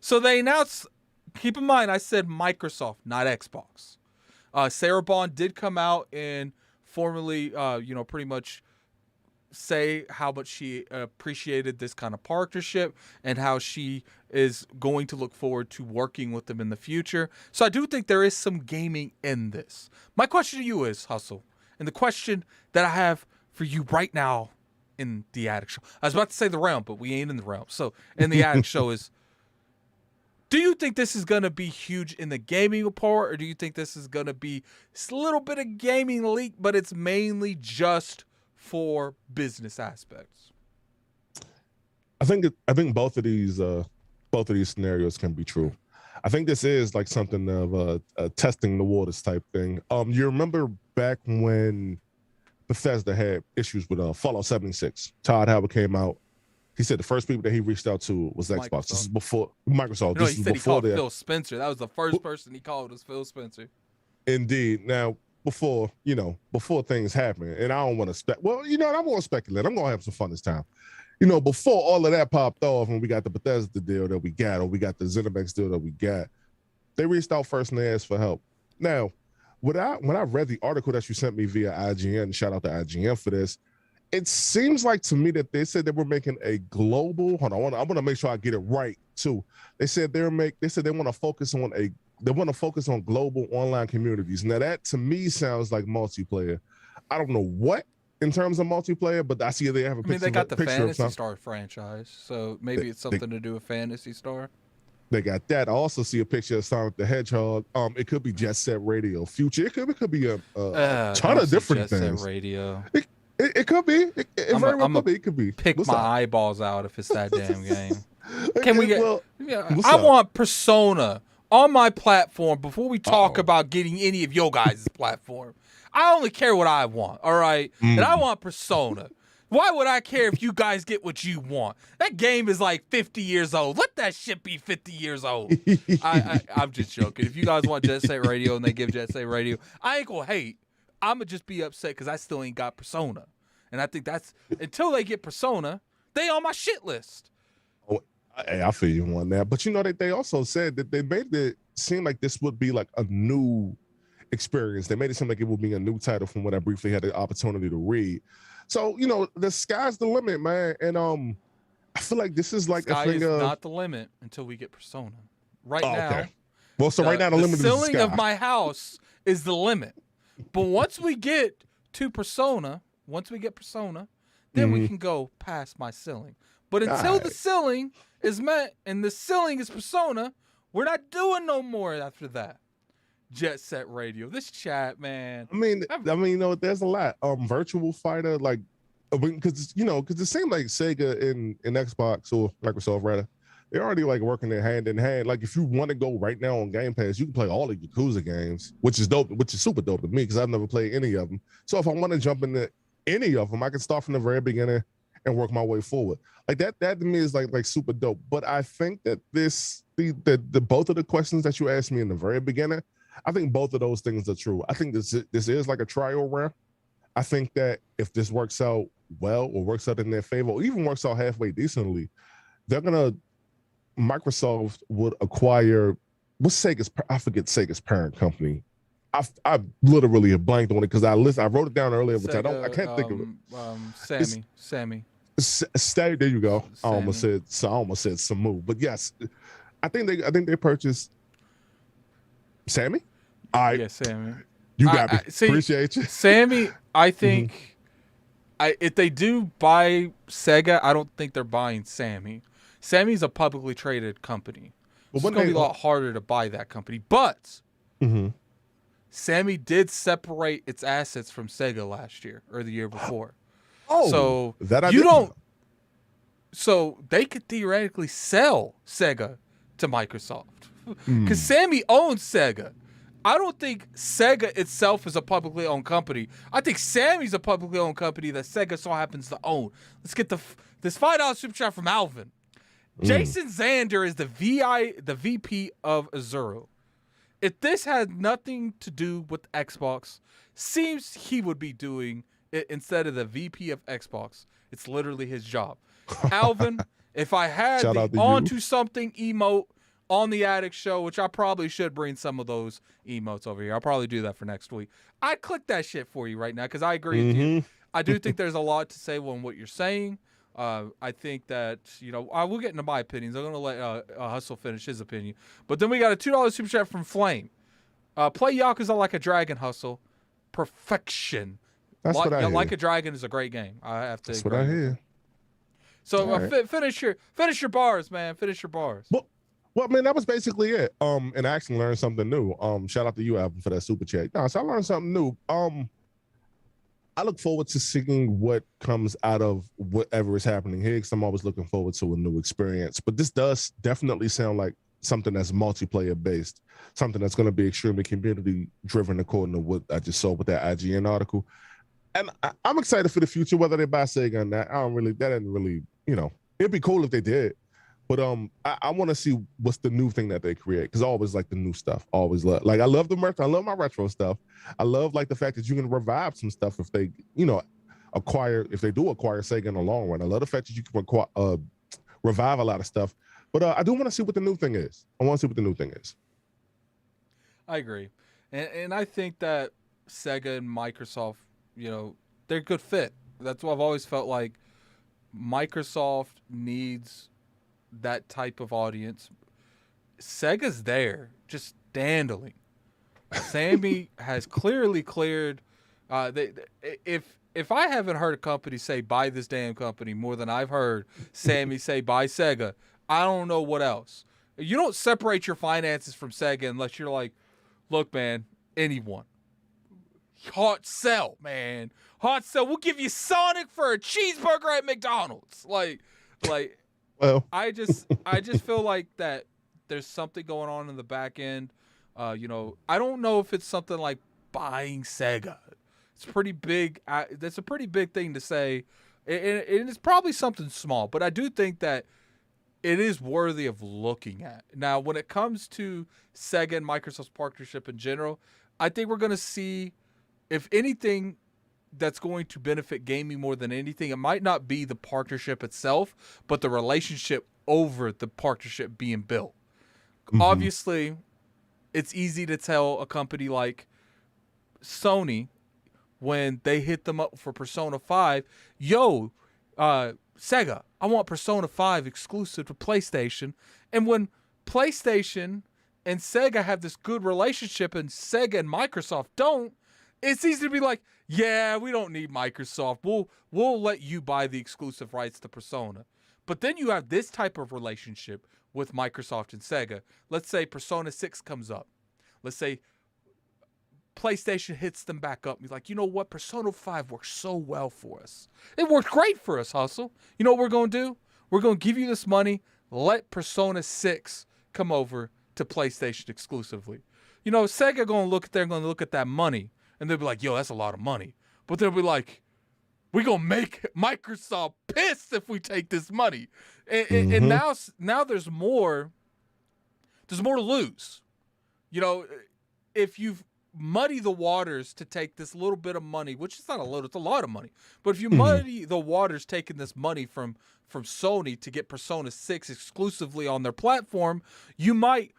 So they announced. Keep in mind, I said Microsoft, not Xbox. Sarah Bond did come out and formally, you know, pretty much say how much she appreciated this kind of partnership and how she is going to look forward to working with them in the future. So I do think there is some gaming in this. My question to you is, Hustle, and the question that I have for you right now in the Attic Show. I was about to say the realm, but we ain't in the realm. So in the Attic Show is, do you think this is going to be huge in the gaming part, or do you think this is going to be a little bit of gaming leak, but it's mainly just for business aspects? I think both of these scenarios can be true. I think this is like something of a testing the waters type thing. You remember back when Bethesda had issues with Fallout 76? Todd Howard came out. He said the first people that he reached out to was Xbox. Microsoft. This is before Microsoft. No, this he is said before he called Phil Spencer. That was the first person he called was Phil Spencer. Indeed. Now, before things happen, and I don't want to well, you know what, I'm going to speculate. I'm going to have some fun this time. You know, before all of that popped off and we got the Bethesda deal that we got, or we got the ZeniMax deal that we got, they reached out first and they asked for help. Now, when I read the article that you sent me via IGN, shout out to IGN for this, it seems like to me that they said they were making a global. Hold on, I want to make sure I get it right too. They said they want to focus on global online communities. Now that to me sounds like multiplayer. I don't know what in terms of multiplayer, but I see they have a picture. I mean, they got the Phantasy Star franchise, so maybe it's something to do with Phantasy Star. They got that. I also see a picture of Sonic the Hedgehog. It could be Jet Set Radio Future. It could be a ton of different things. Jet Set Radio. It could be. It very well could be. It could be. Pick my eyeballs out if it's that damn game. Can we get? I want Persona on my platform before we talk about getting any of your guys' platform. I only care what I want. All right, and I want Persona. Why would I care if you guys get what you want? That game is like 50 years old. Let that shit be 50 years old. I'm just joking. If you guys want Jet Set Radio and they give Jet Set Radio, I ain't gonna hate. I'm going to just be upset because I still ain't got Persona. And I think that's, until they get Persona, they on my shit list. Oh, I feel you on that. But you know, they also said that they made it seem like this would be like a new experience. They made it seem like it would be a new title from what I briefly had the opportunity to read. So, you know, the sky's the limit, man. And I feel like this is like sky a thing is not the limit until we get Persona. Right now. Okay. Well, so right now the limit is the sky. The ceiling of my house is the limit. But once we get Persona, then we can go past my ceiling. But All until the right. ceiling is met and the ceiling is Persona, we're not doing no more after that. Jet Set Radio. This chat, man. There's a lot. Virtual Fighter, like, because it seemed like Sega and Xbox or Microsoft rather, they're already like working their hand in hand. Like, if you want to go right now on Game Pass, you can play all the Yakuza games, which is dope, which is super dope to me because I've never played any of them. So if I want to jump into any of them, I can start from the very beginning and work my way forward. Like that to me is like super dope. But I think that the both of the questions that you asked me in the very beginning, I think both of those things are true. I think this is like a trial run. I think that if this works out well or works out in their favor or even works out halfway decently, Microsoft would acquire I forget Sega's parent company. I literally have blanked on it because I wrote it down earlier, which Sega, I can't think of it. Sammy. Stay there you go. I Sammy. almost said Samu, but yes, I think they purchased Sammy. Yeah, Sammy. You got me. See, Appreciate you. Sammy, I think if they do buy Sega, I don't think they're buying Sammy. Sammy's a publicly traded company. So it's going to be a lot harder to buy that company. But Sammy did separate its assets from Sega last year or the year before. Oh, so that you don't. So they could theoretically sell Sega to Microsoft because Sammy owns Sega. I don't think Sega itself is a publicly owned company. I think Sammy's a publicly owned company that Sega so happens to own. Let's get this $5 super chat from Alvin. Jason Zander is the VP of Azuro. If this had nothing to do with Xbox, seems he would be doing it instead of the VP of Xbox. It's literally his job. Alvin, if I had the onto something emote on the Addict Show, which I probably should bring some of those emotes over here. I'll probably do that for next week. I'd click that shit for you right now because I agree with you. I do think there's a lot to say on what you're saying. I think that, I will get into my opinions. I'm going to let Hustle finish his opinion. But then we got a $2 super chat from Flame. Play Yakuza Like a Dragon, Hustle. Perfection. That's what I hear. Like a Dragon is a great game. I have to. That's what I hear. So finish your bars, man. Finish your bars. Well, man, that was basically it. And I actually learned something new. Shout out to you, Alvin, for that super chat. No, so I learned something new. I look forward to seeing what comes out of whatever is happening here because I'm always looking forward to a new experience. But this does definitely sound like something that's multiplayer based, something that's going to be extremely community driven, according to what I just saw with that IGN article. And I'm excited for the future, whether they buy Sega or not. That didn't really, it'd be cool if they did. But I want to see what's the new thing that they create because I always like the new stuff. I always love, I love the merch. I love my retro stuff. I love the fact that you can revive some stuff if they, if they do acquire Sega in the long run. I love the fact that you can revive a lot of stuff. But I do want to see what the new thing is. I want to see what the new thing is. I agree, and I think that Sega and Microsoft, they're a good fit. That's what I've always felt like. Microsoft needs that type of audience. Sega's there, just dandling. Sammy has clearly cleared. If I haven't heard a company say buy this damn company more than I've heard Sammy say buy Sega, I don't know what else. You don't separate your finances from Sega unless you're like, look, man, anyone. Hot sell, man. Hot sell. We'll give you Sonic for a cheeseburger at McDonald's. Well, I just feel like that there's something going on in the back end. I don't know if it's something like buying Sega. It's pretty big. That's a pretty big thing to say. And it's probably something small, but I do think that it is worthy of looking at. Now, when it comes to Sega and Microsoft's partnership in general, I think we're going to see, if anything, that's going to benefit gaming more than anything. It might not be the partnership itself, but the relationship over the partnership being built. Obviously, it's easy to tell a company like Sony when they hit them up for Persona 5, Sega, I want Persona 5 exclusive to PlayStation. And when PlayStation and Sega have this good relationship and Sega and Microsoft don't, it's easy to be like, yeah, we don't need Microsoft. We'll let you buy the exclusive rights to Persona. But then you have this type of relationship with Microsoft and Sega. Let's say Persona 6 comes up. Let's say PlayStation hits them back up. He's like, you know what? Persona 5 works so well for us. It worked great for us, Hustle. You know what we're going to do? We're going to give you this money. Let Persona 6 come over to PlayStation exclusively. You know, Sega going to look at that money, and they'll be like, yo, that's a lot of money. But they'll be like, we're going to make Microsoft pissed if we take this money. And now there's more to lose. You know, if you've muddy the waters to take this little bit of money, which is not a little, it's a lot of money. But if you muddy the waters taking this money from Sony to get Persona 6 exclusively on their platform, you might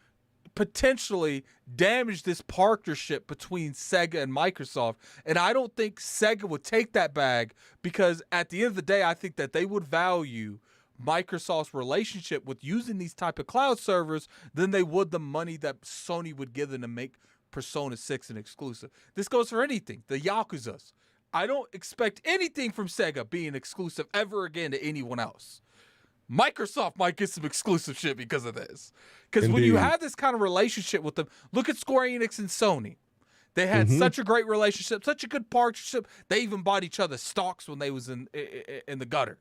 potentially damage this partnership between Sega and Microsoft. And I don't think Sega would take that bag, because at the end of the day, I think that they would value Microsoft's relationship with using these type of cloud servers than they would the money that Sony would give them to make Persona 6 an exclusive. This goes for anything. The Yakuzas. I don't expect anything from Sega being exclusive ever again to anyone else. Microsoft might get some exclusive shit because of this. Because when you have this kind of relationship with them, look at Square Enix and Sony. They had such a great relationship, such a good partnership. They even bought each other stocks when they was in the gutter.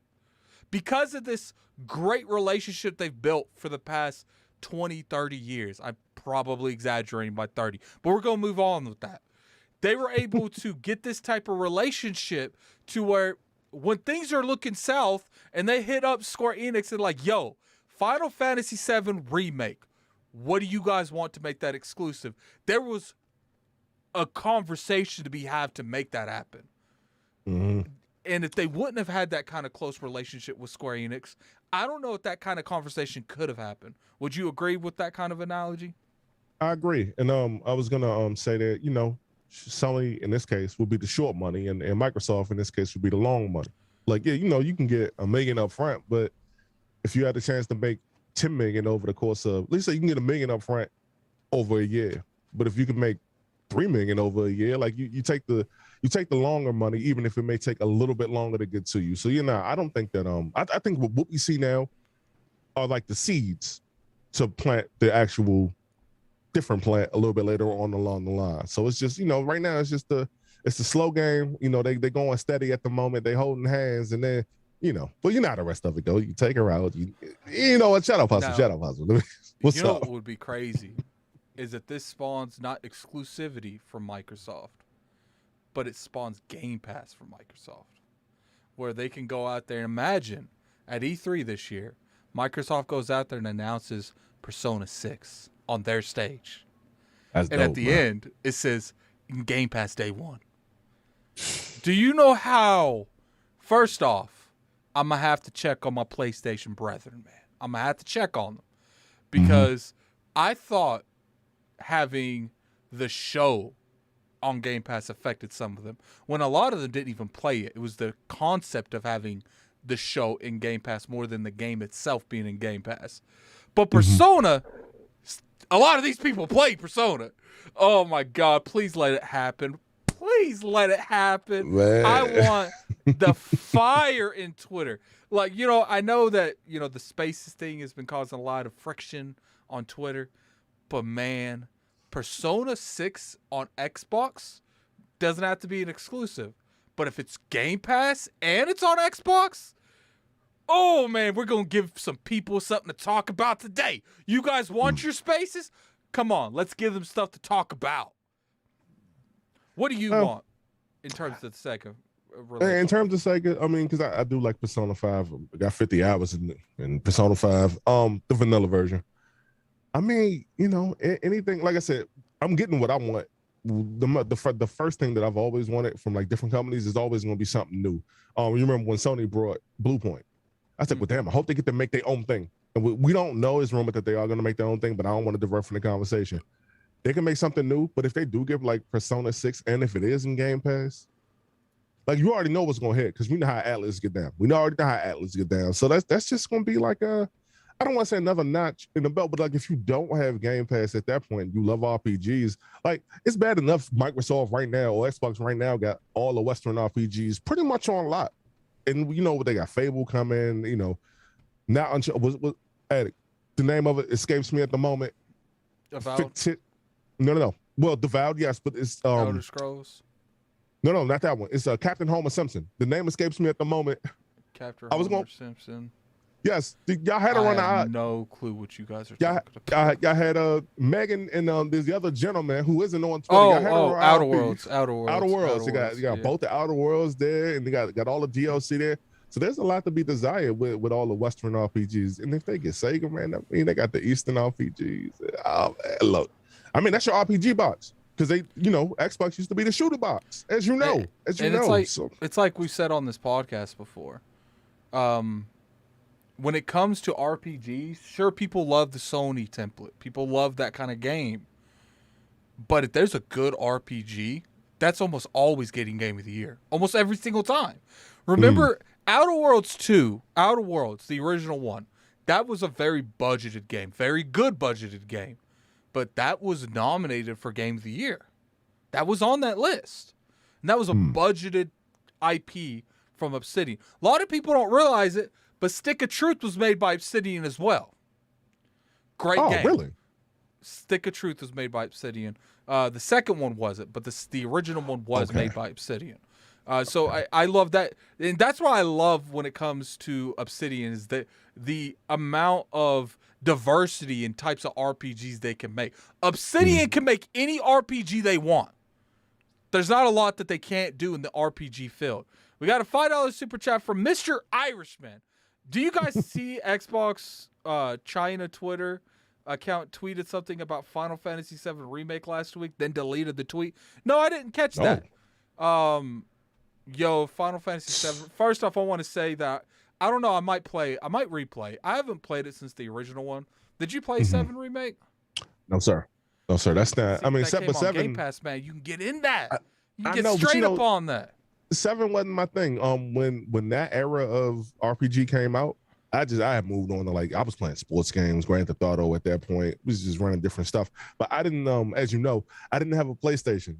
Because of this great relationship they've built for the past 20, 30 years. I'm probably exaggerating by 30, but we're going to move on with that. They were able to get this type of relationship to where when things are looking south and they hit up Square Enix and like, yo, Final Fantasy VII Remake, what do you guys want to make that exclusive? There was a conversation to be had to make that happen. And if they wouldn't have had that kind of close relationship with Square Enix, I don't know if that kind of conversation could have happened. Would you agree with that kind of analogy? I agree. And I was gonna say that, you know, Sony in this case would be the short money, and Microsoft in this case would be the long money. Like, yeah, you know, you can get $1 million up front, but if you had the chance to make 10 million over the course of, let's say you can get $1 million up front over a year, but if you can make 3 million over a year, like you take the longer money, even if it may take a little bit longer to get to you. So, you know, I don't think that I think what we see now are like the seeds to plant the actual different plant a little bit later on along the line. So it's just, you know, right now it's just it's a slow game. You know, they going steady at the moment. They holding hands, and then, you know, well, you know how the rest of it go. You take her out. You know what? Shut up, Hustle. Shut up, Hustle. What's you know up? What would be crazy is that this spawns not exclusivity from Microsoft, but it spawns Game Pass from Microsoft, where they can go out there and imagine at E3 this year, Microsoft goes out there and announces Persona 6 on their stage. That's and dope, at the man. end, it says Game Pass Day 1. Do you know how? First off, I'm going to have to check on my PlayStation brethren, man. I'm going to have to check on them. Because I thought having the show on Game Pass affected some of them, when a lot of them didn't even play it. It was the concept of having the show in Game Pass more than the game itself being in Game Pass. But Persona, a lot of these people play Persona. Oh my God, please let it happen. Please let it happen. Man. I want the fire in Twitter. Like, you know, I know that, you know, the Spaces thing has been causing a lot of friction on Twitter, but man, Persona 6 on Xbox doesn't have to be an exclusive. But if it's Game Pass and it's on Xbox, oh man, we're going to give some people something to talk about today. You guys want your Spaces? Come on, let's give them stuff to talk about. What do you want in terms of the Sega relationship? In terms of Sega, I mean, because I do like Persona 5. I got 50 hours in Persona 5, the vanilla version. I mean, you know, anything, like I said, I'm getting what I want. The first thing that I've always wanted from like different companies is always going to be something new. You remember when Sony brought Bluepoint? I said, well, damn, I hope they get to make their own thing. And we don't know, it's rumored that they are going to make their own thing, but I don't want to divert from the conversation. They can make something new, but if they do give like Persona 6, and if it is in Game Pass, like you already know what's going to hit, because we know how Atlas get down. We already know how Atlas get down. So that's just going to be like I don't want to say another notch in the belt, but like if you don't have Game Pass at that point, you love RPGs, like it's bad enough Microsoft right now or Xbox right now got all the Western RPGs pretty much on lock. And you know what, they got Fable coming, you know, Not was Eric, the name of it escapes me at the moment. Avowed? No. Well, Devoured, yes, but it's Elder Scrolls? No, not that one. It's Captain Homer Simpson. The name escapes me at the moment. Captain I was Homer going Simpson. Yes, y'all had her on the. I have no clue what you guys are talking about. Y'all had Megan and there's the other gentleman who isn't on Twitter. Y'all had her Outer Worlds. Outer Worlds. You got both the Outer Worlds there, and they got all the DLC there. So there's a lot to be desired with all the Western RPGs. And if they get Sega, man, I mean they got the Eastern RPGs. Oh, man, look, I mean that's your RPG box because they, Xbox used to be the shooter box, as you know, it's like we said on this podcast before. When it comes to RPGs, sure, people love the Sony template. People love that kind of game. But if there's a good RPG, that's almost always getting Game of the Year. Almost every single time. Remember, Outer Worlds 2, Outer Worlds, the original one, that was a very budgeted game. Very good budgeted game. But that was nominated for Game of the Year. That was on that list. And that was a budgeted IP from Obsidian. A lot of people don't realize it, but Stick of Truth was made by Obsidian as well. Great game. Oh, really? Stick of Truth was made by Obsidian. The second one wasn't, but the original one was made by Obsidian. So I love that. And that's why I love when it comes to Obsidian is the amount of diversity in types of RPGs they can make. Obsidian can make any RPG they want. There's not a lot that they can't do in the RPG field. We got a $5 super chat from Mr. Irishman. Do you guys see Xbox China Twitter account tweeted something about Final Fantasy VII Remake last week, then deleted the tweet? No, I didn't catch that. Final Fantasy VII. First off, I want to say that I don't know. I might replay. I haven't played it since the original one. Did you play 7 Remake? No, sir. That's not. See, I mean, that came on 7. Game Pass, man. You can get in that. You can I get know, straight up on that. 7 wasn't my thing. When that era of RPG came out, I had moved on to I was playing sports games, Grand Theft Auto at that point. Was just running different stuff. But I didn't, as you know, I didn't have a PlayStation.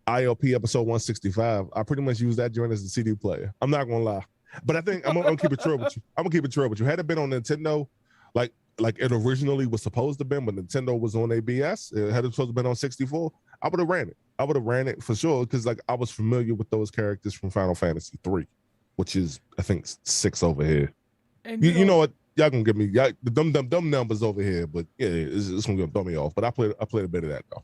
ILP episode 165. I pretty much used that joint as a CD player. I'm not gonna lie, but I think I'm gonna keep it real with you. I'm gonna keep it real with you. Had it been on Nintendo, like it originally was supposed to be, but Nintendo was on ABS. It had supposed to have been on 64. I would have ran it. I would have ran it for sure because I was familiar with those characters from Final Fantasy 3, which is I think 6 over here. And you know what? Y'all gonna give me dumb numbers over here, but yeah, it's gonna throw me off. But I played a bit of that though.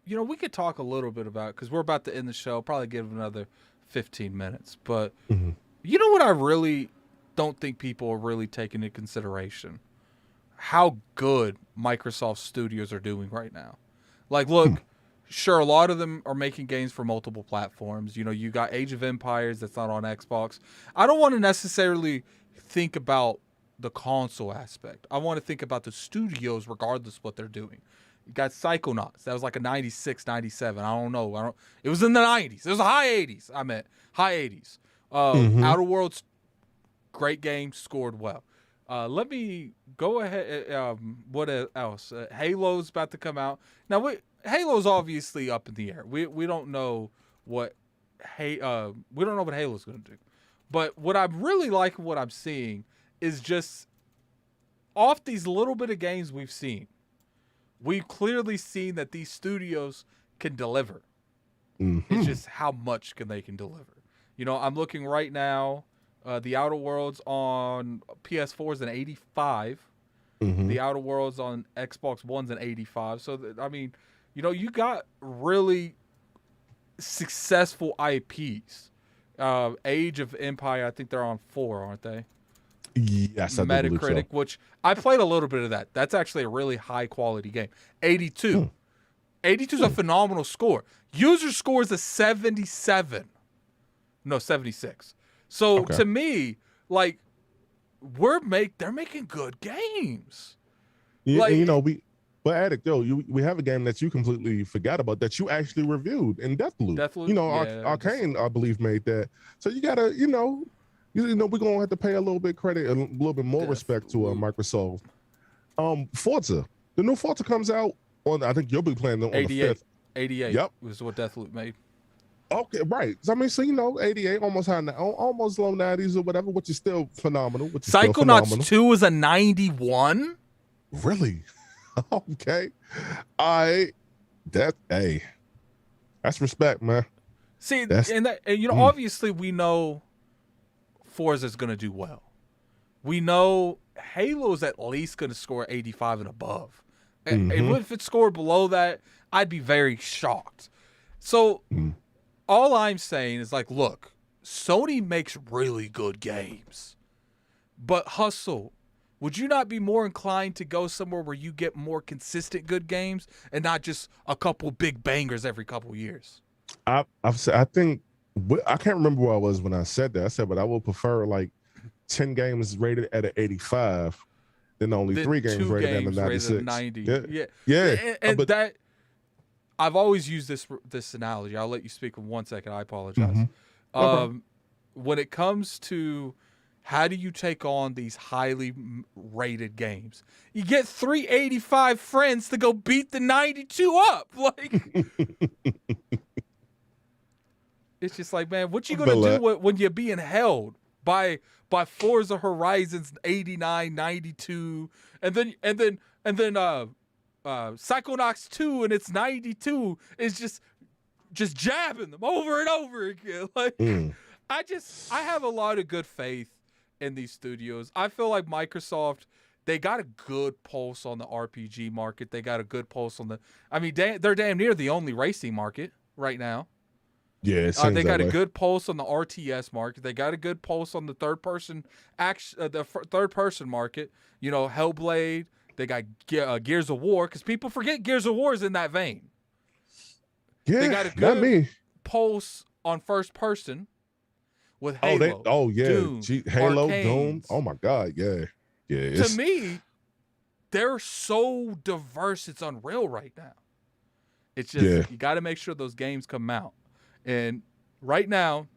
We could talk a little bit about it because we're about to end the show. Probably give another 15 minutes. But you know what I really don't think people are really taking into consideration? How good Microsoft studios are doing right now. Look, sure, a lot of them are making games for multiple platforms. You got Age of Empires that's not on Xbox. I don't want to necessarily think about the console aspect. I want to think about the studios regardless of what they're doing. You got Psychonauts. That was like a 96, 97. I don't know. It was in the 90s. It was the high 80s. I meant high 80s. Outer Worlds, great game, scored well. Let me go ahead. What else? Halo's about to come out. Now, Halo's obviously up in the air. We don't know what Halo's going to do. But what I'm really liking, what I'm seeing, is just off these little bit of games we've seen. We've clearly seen that these studios can deliver. It's just how much they can deliver. I'm looking right now. The Outer Worlds on PS4 is an 85. The Outer Worlds on Xbox One's an 85. So, you got really successful IPs. Age of Empire, I think they're on 4, aren't they? Yes, I believe so. Metacritic, which I played a little bit of that. That's actually a really high quality game. 82. 82 is a phenomenal score. User score is a 77. No, 76. So to me, they're making good games. Yeah, but Addict, we have a game that you completely forgot about that you actually reviewed in Deathloop. Arcane, I believe, made that. So you gotta, we're gonna have to pay a little bit credit, a little bit more respect to Microsoft. Forza, the new Forza comes out on. I think you'll be playing on 88. the 5th. 88. Yep, was what Deathloop made. Okay, right. So, I mean, so 88, almost high, almost low 90s or whatever, which is still phenomenal. Psychonauts 2 is a 91. Really? Okay. I that hey, that's respect, man. See, That's and obviously we know Forza's going to do well. We know Halo's at least going to score 85 and above. If it scored below that, I'd be very shocked. So all I'm saying is like, look, Sony makes really good games. But Hustle, would you not be more inclined to go somewhere where you get more consistent good games and not just a couple big bangers every couple years? I've said, I think I can't remember where I was when I said that. I said, but I would prefer like 10 games rated at an 85 than only Then 3 games two rated at a games 96. rated at 90. Yeah. And But that I've always used this analogy. I'll let you speak in 1 second. I apologize. Okay. When it comes to how do you take on these highly rated games, you get 385 friends to go beat the 92 up. Like, it's just like, man, what you gonna do when you're being held by Forza Horizons 89, 92, and then Psychonauts 2 and it's 92 is just jabbing them over and over again. Like, I have a lot of good faith in these studios. I feel like Microsoft, they got a good pulse on the RPG market. They got a good pulse on they're damn near the only racing market right now. Yeah, it seems they got that way. a good pulse on the RTS market. They got a good pulse on the third person market. Hellblade. They got Gears of War, because people forget Gears of War is in that vein. Yeah, they got a good pulse on first person with Halo. Doom, Halo, Arcanes. Doom. Oh my God, yeah. To me, they're so diverse. It's unreal right now. It's just you got to make sure those games come out. And right now,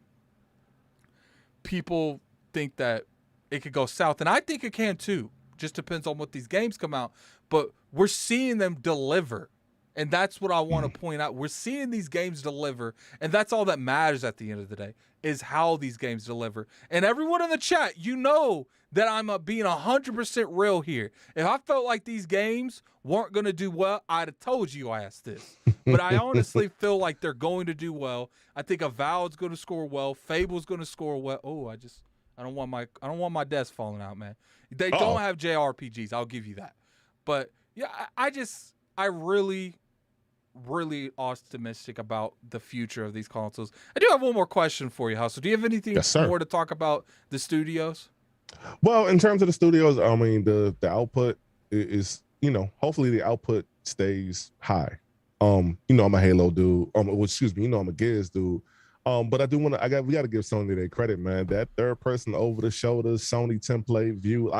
people think that it could go south, and I think it can too. Just depends on what these games come out. But we're seeing them deliver, and that's what I want to point out. We're seeing these games deliver, and that's all that matters at the end of the day, is how these games deliver. And everyone in the chat, you know that I'm being 100% real here. If I felt like these games weren't going to do well, I'd have told you I asked this. But I honestly feel like they're going to do well. I think Avowed's going to score well. Fable's going to score well. Oh, I don't want my desk falling out, man. They don't have JRPGs. I'll give you that. But yeah, I really optimistic about the future of these consoles. I do have one more question for you, Hustle. Do you have anything more to talk about the studios? Well, in terms of the studios, I mean, the output is, hopefully the output stays high. I'm a Halo dude. I'm a Gears dude. But I do want to. We got to give Sony their credit, man. That third person over the shoulder Sony template view.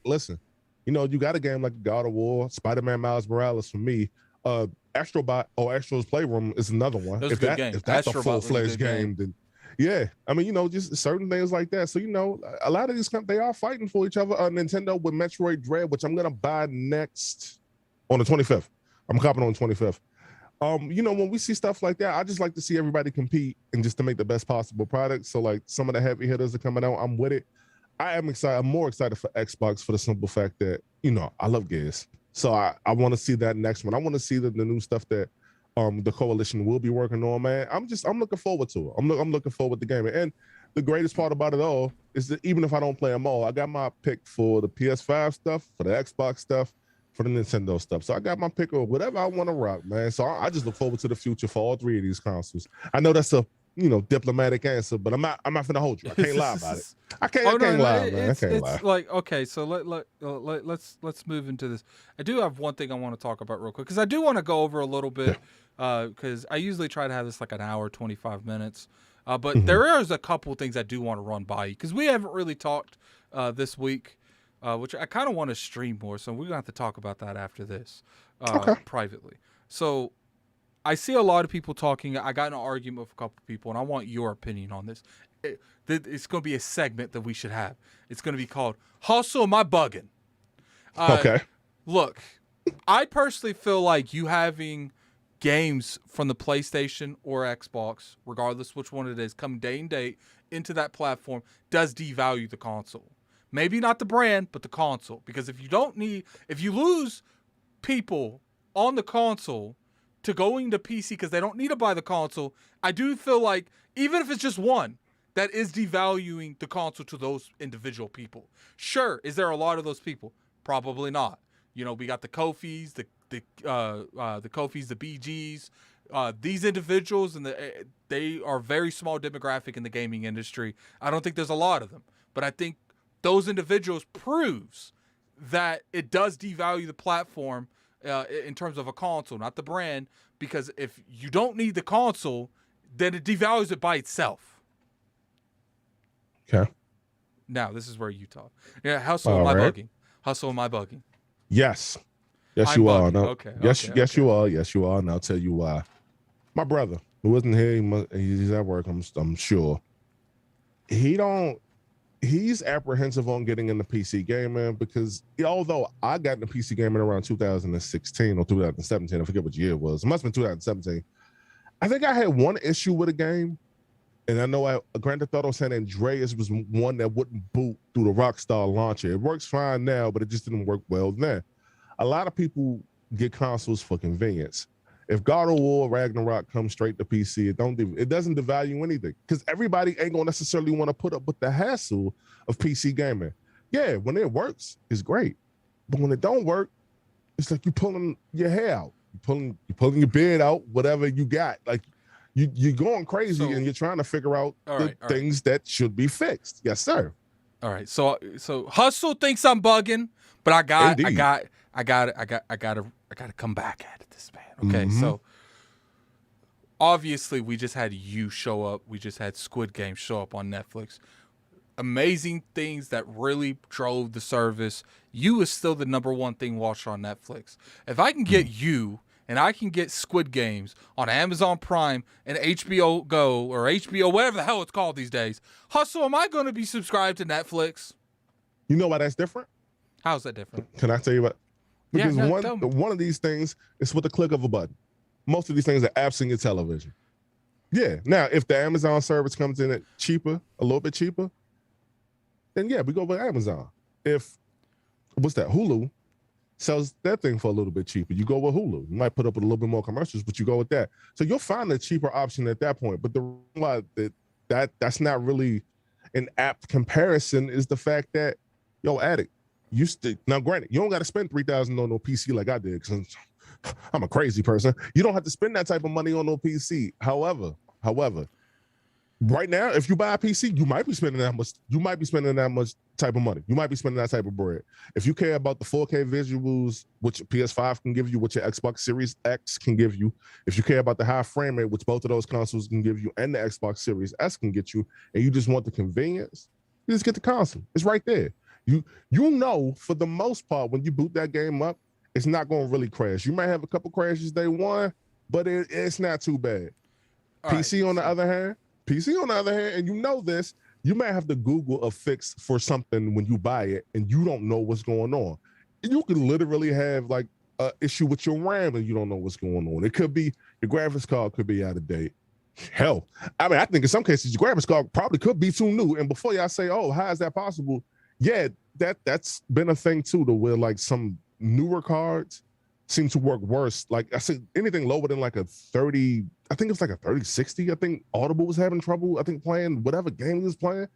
Listen, you got a game like God of War, Spider-Man, Miles Morales. For me, Astro's Playroom is another one. If that's a full-fledged game, then yeah. I mean, just certain things like that. So a lot of these companies, they are fighting for each other. Nintendo with Metroid Dread, which I'm gonna buy next on the 25th. I'm copping on the 25th. When we see stuff like that, I just like to see everybody compete and just to make the best possible product. So like some of the heavy hitters are coming out, I'm with it. I am excited. I'm more excited for Xbox for the simple fact that, I love Gears. So I want to see that next one. I want to see the new stuff that the coalition will be working on, man. I'm looking forward to it. I'm looking forward to the game. And the greatest part about it all is that even if I don't play them all, I got my pick for the PS5 stuff, for the Xbox stuff, for the Nintendo stuff. So I got my pick of whatever I want to rock, man. So I just look forward to the future for all 3 of these consoles. I know that's a diplomatic answer, but I'm not finna hold you. I can't lie about it. I can't lie, man. I can't lie. Like, okay, so let's move into this. I do have one thing I want to talk about real quick, because I do want to go over a little bit, because I usually try to have this like an hour, 25 minutes. But there is a couple things I do want to run by you, because we haven't really talked this week, which I kind of want to stream more. So we're going to have to talk about that after this privately. So I see a lot of people talking. I got in an argument with a couple people, and I want your opinion on this. It's going to be a segment that we should have. It's going to be called Hustle Am I Bugging? Okay. Look, I personally feel like you having games from the PlayStation or Xbox, regardless which one it is, come day and date into that platform does devalue the console. Maybe not the brand, but the console. Because if you lose people on the console to going to PC because they don't need to buy the console, I do feel like, even if it's just one, that is devaluing the console to those individual people. Sure, is there a lot of those people? Probably not. We got the Kofis, the Kofis, the BGs, these individuals, and they are very small demographic in the gaming industry. I don't think there's a lot of them, but I think those individuals proves that it does devalue the platform in terms of a console, not the brand, because if you don't need the console, then it devalues it by itself. Okay. Now, this is where you talk. Yeah, hustle am I bugging? Hustle am I bugging? Yes. Yes, I'm you are. bugging. No. Okay. Yes, okay, yes, okay. you are. Yes, you are. And I'll tell you why. My brother, who wasn't here, he's at work. I'm sure. He's apprehensive on getting into PC gaming because although I got into PC gaming around 2016 or 2017, I forget what year it was. It must have been 2017. I think I had one issue with a game. And I know Grand Theft Auto San Andreas was one that wouldn't boot through the Rockstar launcher. It works fine now, but it just didn't work well then. A lot of people get consoles for convenience. If God of War Ragnarok comes straight to PC, it doesn't devalue anything because everybody ain't gonna necessarily want to put up with the hassle of PC gaming. Yeah, when it works, it's great, but when it don't work, it's like you pulling your hair out, you pulling your beard out, whatever you got. Like you're going crazy and you're trying to figure out things that should be fixed. Yes, sir. All right. So Hustle thinks I'm bugging, but I got to come back at it, this man. Okay. Mm-hmm. So obviously we just had You show up. We just had Squid Game show up on Netflix. Amazing things that really drove the service. You is still the number one thing watched on Netflix. If I can get You and I can get Squid Games on Amazon Prime and HBO Go or HBO, whatever the hell it's called these days, Hustle, am I going to be subscribed to Netflix? You know why that's different? How's that different? Can I tell you what? Because one of these things is with the click of a button. Most of these things are apps in your television. Yeah. Now, if the Amazon service comes in at cheaper, a little bit cheaper, then yeah, we go with Amazon. If, Hulu sells that thing for a little bit cheaper, you go with Hulu. You might put up with a little bit more commercials, but you go with that. So you'll find a cheaper option at that point. But the reason why that's not really an apt comparison is the fact that, Addict, now granted, you don't got to spend $3,000 on no PC like I did because I'm a crazy person. You don't have to spend that type of money on no PC. However, right now, if you buy a PC, you might be spending that much. You might be spending that much type of money. You might be spending that type of bread. If you care about the 4K visuals, which PS5 can give you, which your Xbox Series X can give you, if you care about the high frame rate, which both of those consoles can give you, and the Xbox Series S can get you, and you just want the convenience, you just get the console. It's right there. You know, for the most part, when you boot that game up, it's not going to really crash. You might have a couple crashes day one, but it's not too bad. PC on the other hand, and you know this, you might have to Google a fix for something when you buy it and you don't know what's going on. You could literally have like an issue with your RAM and you don't know what's going on. It could be your graphics card could be out of date. Hell, I mean, I think in some cases your graphics card probably could be too new. And before y'all say, oh, how is that possible? Yeah, that's been a thing too, to where like some newer cards seem to work worse. Like I said, anything lower than like a 30, I think it's like a 3060. I think Audible was having trouble, I think, playing whatever game he was playing.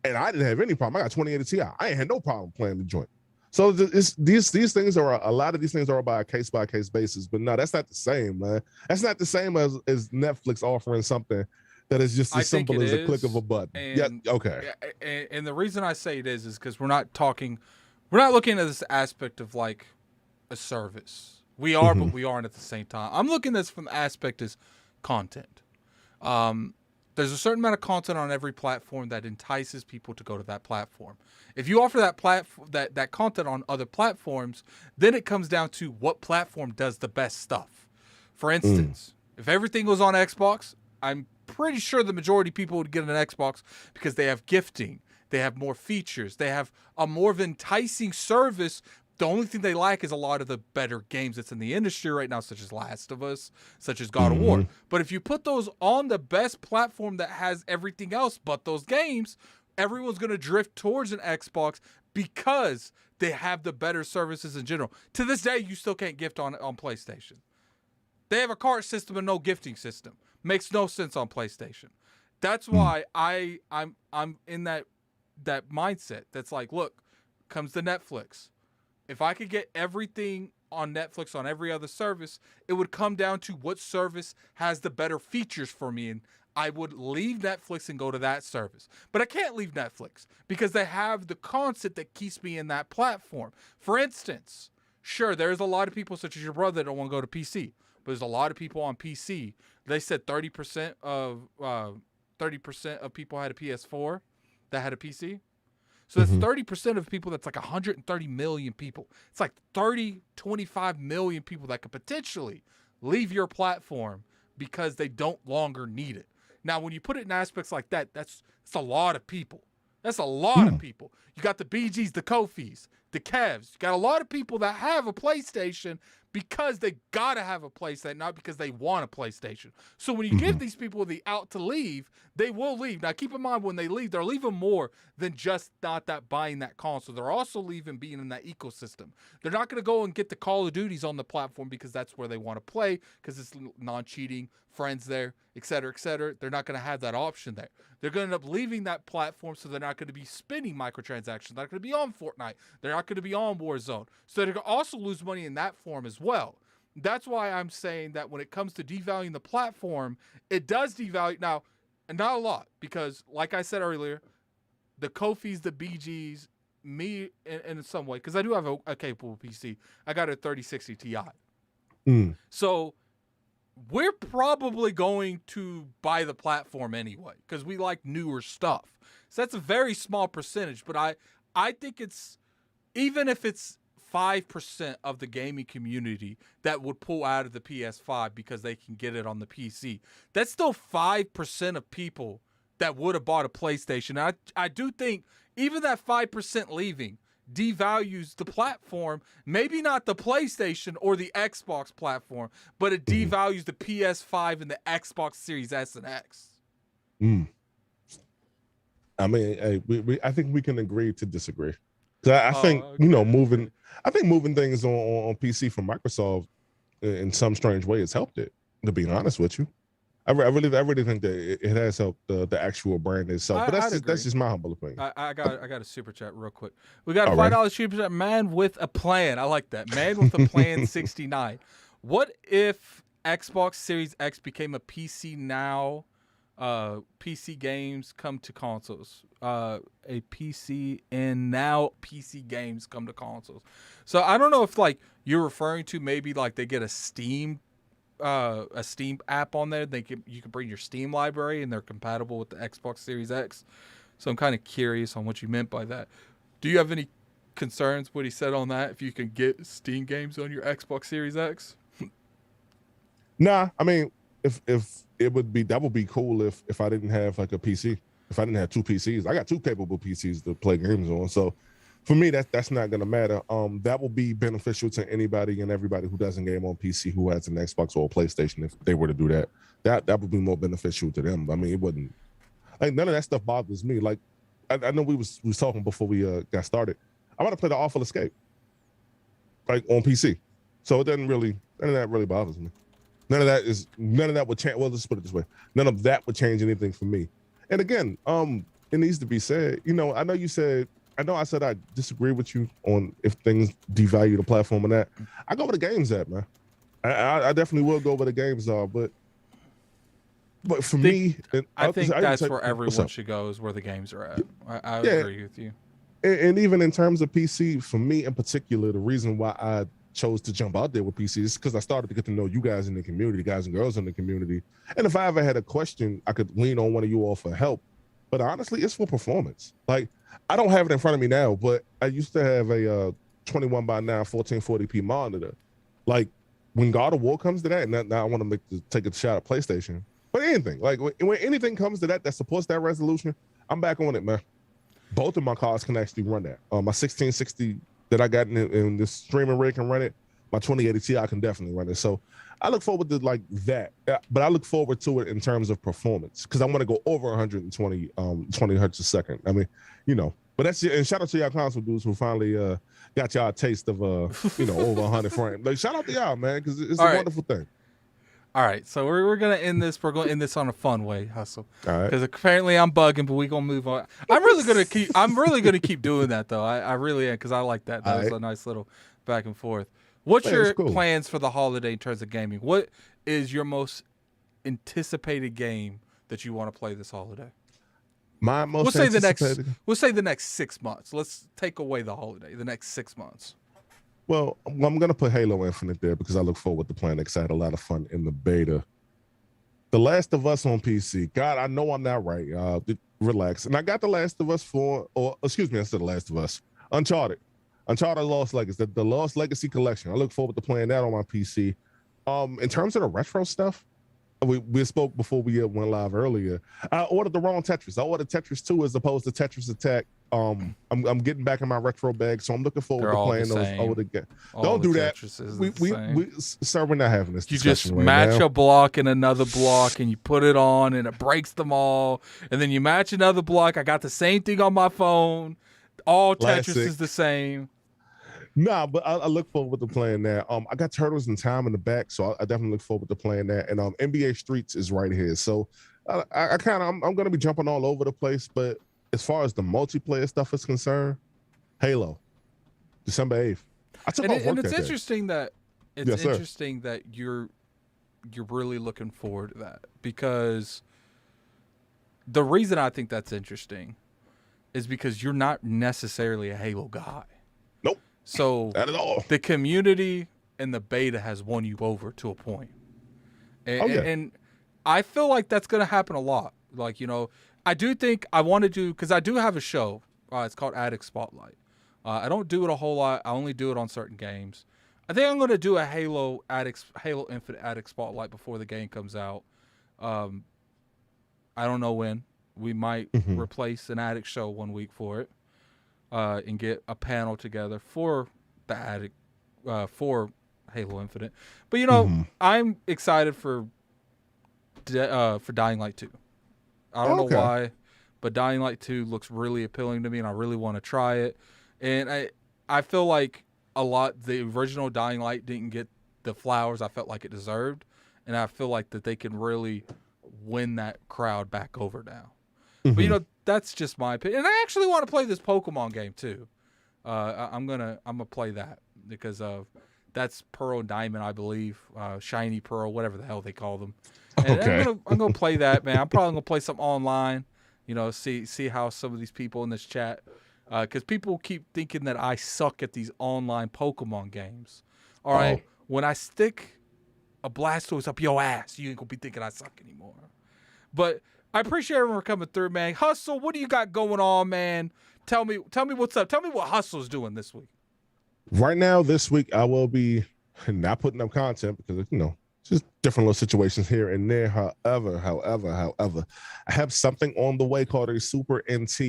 And I didn't have any problem. I got 2080 Ti. I ain't had no problem playing the joint. So these things are, a lot of these things are by a case-by-case basis. But no, that's not the same, man. That's not the same as Netflix offering something that is just as simple as a click of a button. And, yeah, okay. And the reason I say it is because we're not looking at this aspect of like a service. We are, but we aren't at the same time. I'm looking at this from the aspect as content. There's a certain amount of content on every platform that entices people to go to that platform. If you offer that content on other platforms, then it comes down to what platform does the best stuff. For instance, if everything was on Xbox, I'm pretty sure the majority of people would get an Xbox because they have gifting. They have more features. They have a more of enticing service The only thing they lack is a lot of the better games that's in the industry right now, such as Last of Us, such as God of War. But if you put those on the best platform that has everything else but those games, everyone's going to drift towards an Xbox because they have the better services in general. To this day, you still can't gift on PlayStation. They have a cart system and no gifting system. Makes no sense on PlayStation. That's why I'm in that mindset. That's like, look, comes to Netflix. If I could get everything on Netflix on every other service, it would come down to what service has the better features for me, and I would leave Netflix and go to that service. But I can't leave Netflix because they have the concept that keeps me in that platform. For instance, sure, there's a lot of people such as your brother that don't want to go to PC, but there's a lot of people on PC. They said 30% of people had a PS4 that had a PC. So that's 30% of people. That's like 130 million people. It's like 25 million people that could potentially leave your platform because they don't longer need it. Now, when you put it in aspects like that, that's a lot of people. That's a lot of people. You got the BGs, the Kofis, the Kevs. You got a lot of people that have a PlayStation because they got to have a PlayStation, not because they want a PlayStation. So when you give these people the out to leave, they will leave. Now, keep in mind, when they leave, they're leaving more than just not that buying that console. They're also leaving being in that ecosystem. They're not going to go and get the Call of Duties on the platform because that's where they want to play, because it's non-cheating, friends there, et cetera, et cetera. They're not going to have that option there. They're going to end up leaving that platform, so they're not going to be spending microtransactions. They're not going to be on Fortnite. They're not going to be on Warzone. So they're going to also lose money in that form as well. That's why I'm saying that when it comes to devaluing the platform, it does devalue. Now, and not a lot, because like I said earlier, the Kofis, the BGs, me in some way, because I do have a capable PC. I got a 3060 Ti. So we're probably going to buy the platform anyway because we like newer stuff. So that's a very small percentage, but I think it's, even if it's 5% of the gaming community that would pull out of the PS5 because they can get it on the PC, that's still 5% of people that would have bought a PlayStation. I do think even that 5% leaving devalues the platform, maybe not the PlayStation or the Xbox platform, but it devalues the PS5 and the Xbox Series S and X. I mean, I think we can agree to disagree. I think, moving things on PC from Microsoft in some strange way has helped it, to be honest with you. I really think that it has helped the actual brand itself. But that's just my humble opinion. I got a super chat real quick. We got a $5 super chat. Man with a plan. I like that. Man with a plan 69. What if Xbox Series X became a PC now? PC games come to consoles. A PC and now PC games come to consoles. So I don't know if like you're referring to maybe like they get a Steam app on there. You can bring your Steam library and they're compatible with the Xbox Series X. So I'm kind of curious on what you meant by that. Do you have any concerns what he said on that? If you can get Steam games on your Xbox Series X? Nah, I mean, if that would be cool if I didn't have like a PC. If I didn't have two PCs, I got two capable PCs to play games on. So for me, that's not gonna matter. That will be beneficial to anybody and everybody who doesn't game on PC who has an Xbox or a PlayStation. If they were to do that, that would be more beneficial to them. I mean, it wouldn't. Like none of that stuff bothers me. Like I know we was talking before we got started. I want to play the Awful Escape, like on PC. So it doesn't really, none of that really bothers me. None of that would change. Well, let's put it this way. None of that would change anything for me. And again, it needs to be said, I know I said I disagree with you on if things devalue the platform and that. I go where the games at, man. I definitely will go where the games are, but for me, I think that's where everyone should go, is where the games are at. I agree with you. And even in terms of PC, for me in particular, the reason why I chose to jump out there with PC is because I started to get to know you guys in the community, guys and girls in the community. And if I ever had a question, I could lean on one of you all for help. But honestly, it's for performance. Like, I don't have it in front of me now, but I used to have a 21 by 9 1440p monitor. Like, when God of War comes to that, and now I want to take a shot at PlayStation. But anything, like when anything comes to that supports that resolution, I'm back on it, man. Both of my cards can actually run that. My 1660 that I got in this streaming rig can run it, my 2080 Ti can definitely run it. So I look forward to like that, but I look forward to it in terms of performance because I want to go over 120 20 hertz a second. I mean, but that's and shout out to y'all console dudes who finally got y'all a taste of over 100 frames. Like shout out to y'all, man, because it's a wonderful thing. All right, so we're gonna end this. We're gonna end this on a fun way, Hustle. All right. Because apparently I'm bugging, but we gonna move on. I'm really gonna keep doing that though. I really am because I like that. That was a nice little back and forth. What's your plans for the holiday in terms of gaming? What is your most anticipated game that you want to play this holiday? My most anticipated. We'll say the next 6 months. Let's take away the holiday. The next 6 months. Well, I'm going to put Halo Infinite there because I look forward to playing it because I had a lot of fun in the beta. The Last of Us on PC. God, I know I'm not right. Relax. And I got The Last of Us I said The Last of Us. Uncharted Lost Legacy, the Lost Legacy Collection. I look forward to playing that on my PC. In terms of the retro stuff, we spoke before we went live earlier. I ordered the wrong Tetris. I ordered Tetris 2 as opposed to Tetris Attack. I'm getting back in my retro bag, so I'm looking forward to playing those older games. Don't do that. Sir, we're not having this. You just match a block and another block, and you put it on, and it breaks them all. And then you match another block. I got the same thing on my phone. All Tetris is the same. Nah, but I look forward to playing that. I got Turtles in Time in the back, so I definitely look forward to playing that. And NBA Streets is right here, so I'm gonna be jumping all over the place. But as far as the multiplayer stuff is concerned, Halo, December 8th. I took off work and it's that interesting day. that you're really looking forward to that, because the reason I think that's interesting is because you're not necessarily a Halo guy. Nope. So not at all. The community and the beta has won you over to a point. And I feel like that's going to happen a lot. Like, I do think I want to do, because I do have a show. It's called Addict Spotlight. I don't do it a whole lot. I only do it on certain games. I think I'm going to do a Halo Infinite Addict Spotlight before the game comes out. I don't know when. We might replace an Addict show 1 week for it, and get a panel together for the Addict, for Halo Infinite. But I'm excited for Dying Light 2. I don't know why, but Dying Light 2 looks really appealing to me, and I really want to try it. And I feel like the original Dying Light didn't get the flowers I felt like it deserved, and I feel like that they can really win that crowd back over now. But that's just my opinion. And I actually want to play this Pokemon game too. I'm gonna play that because that's Pearl and Diamond, I believe, Shiny Pearl, whatever the hell they call them. And I'm gonna play that, man. I'm probably gonna play some online. See how some of these people in this chat, because people keep thinking that I suck at these online Pokemon games. All right, when I stick a Blastoise up your ass, you ain't gonna be thinking I suck anymore. But I appreciate everyone coming through, man. Hustle, what do you got going on, man? Tell me what's up. Tell me what Hustle's doing this week. Right now, this week, I will be not putting up content because, just different little situations here and there. However, I have something on the way called a Super NT.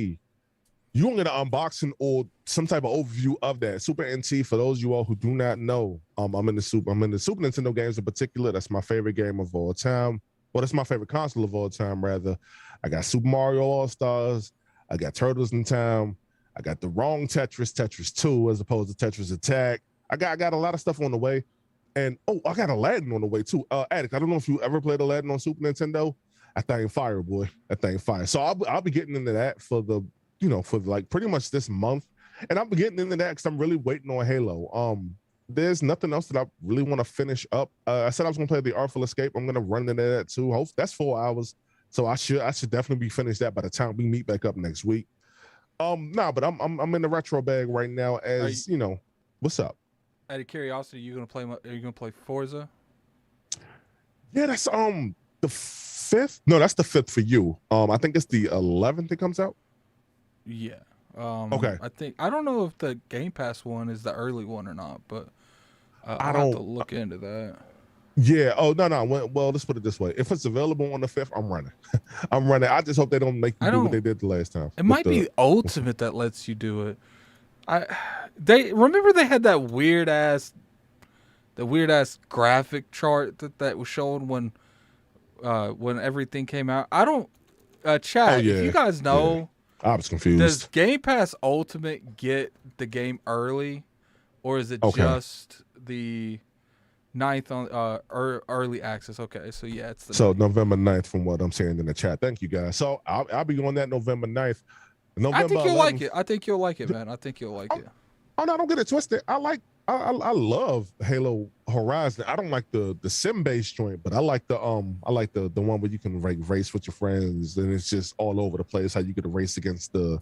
You want to get an unboxing or some type of overview of that. Super NT, for those of you all who do not know, I'm in the Super Nintendo games in particular. That's my favorite game of all time. Well, that's my favorite console of all time, rather. I got Super Mario All-Stars. I got Turtles in Time. I got the wrong Tetris 2, as opposed to Tetris Attack. I got a lot of stuff on the way. And, I got Aladdin on the way, too. Addict, I don't know if you ever played Aladdin on Super Nintendo. That thing fire, boy. That thing fire. So I'll be getting into that for pretty much this month. And I'll be getting into that because I'm really waiting on Halo. There's nothing else that I really want to finish up. I said I was going to play The Artful Escape. I'm going to run into that too. That's 4 hours. So I should definitely be finished that by the time we meet back up next week. But I'm in the retro bag right now what's up? Out of curiosity, are you going to play Forza? Yeah, that's the 5th. No, that's the 5th for you. I think it's the 11th it comes out. Yeah. Okay. I don't know if the Game Pass one is the early one or not, but I'll have to look into that. Yeah. Oh, no. Well, let's put it this way. If it's available on the 5th, I'm running. I just hope they don't make you do what they did the last time. It might be Ultimate that lets you do it. They remember they had that weird ass graphic chart that was shown when everything came out. I don't Oh chat. If you yeah, guys yeah. know, I was does confused. Game Pass Ultimate get the game early, or is it Okay. just the ninth on early access? Okay, so yeah, it's the So ninth. November 9th, from what I'm saying in the chat. Thank you guys. So I'll be on that November 9th. I November think you'll like 11th. it. I think you'll like it, man. I think you'll like Oh, it. oh no, don't get it twisted. I love Halo Horizon. I don't like the sim based joint, but I like the one where you can like race with your friends and it's just all over the place. How you get to race against the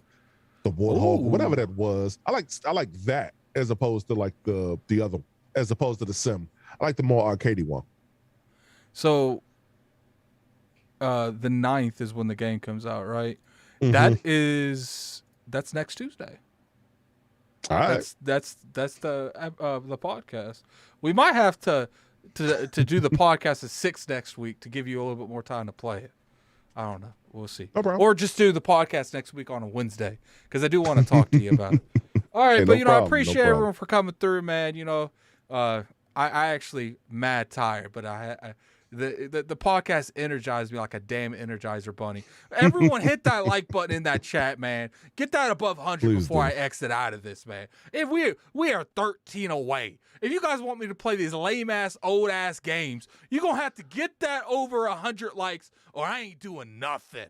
warthog or whatever Ooh. that was. I like that as opposed to like the other, as opposed to the sim. I like the more arcadey one. So the ninth is when the game comes out, right? Mm-hmm. That's next Tuesday. All right. That's the podcast. We might have to do the podcast at 6 next week to give you a little bit more time to play it. I don't know. We'll see. No problem. Or just do the podcast next week on a Wednesday because I do want to talk to you about it. All right, Hey, but no I problem. No appreciate problem. everyone for coming through, man. I actually mad tired, but the podcast energized me like a damn Energizer bunny. Everyone hit that like button in that chat, man. Get that above 100 Please before do. I exit out of this, man. If we are 13 away. If you guys want me to play these lame ass old ass games, you're gonna have to get that over 100 likes, or I ain't doing nothing.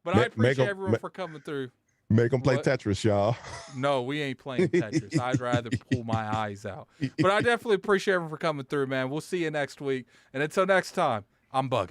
But I appreciate everyone for coming through. Make them play What? Tetris, y'all. No, we ain't playing Tetris. I'd rather pull my eyes out. But I definitely appreciate everyone for coming through, man. We'll see you next week. And until next time, I'm bugging.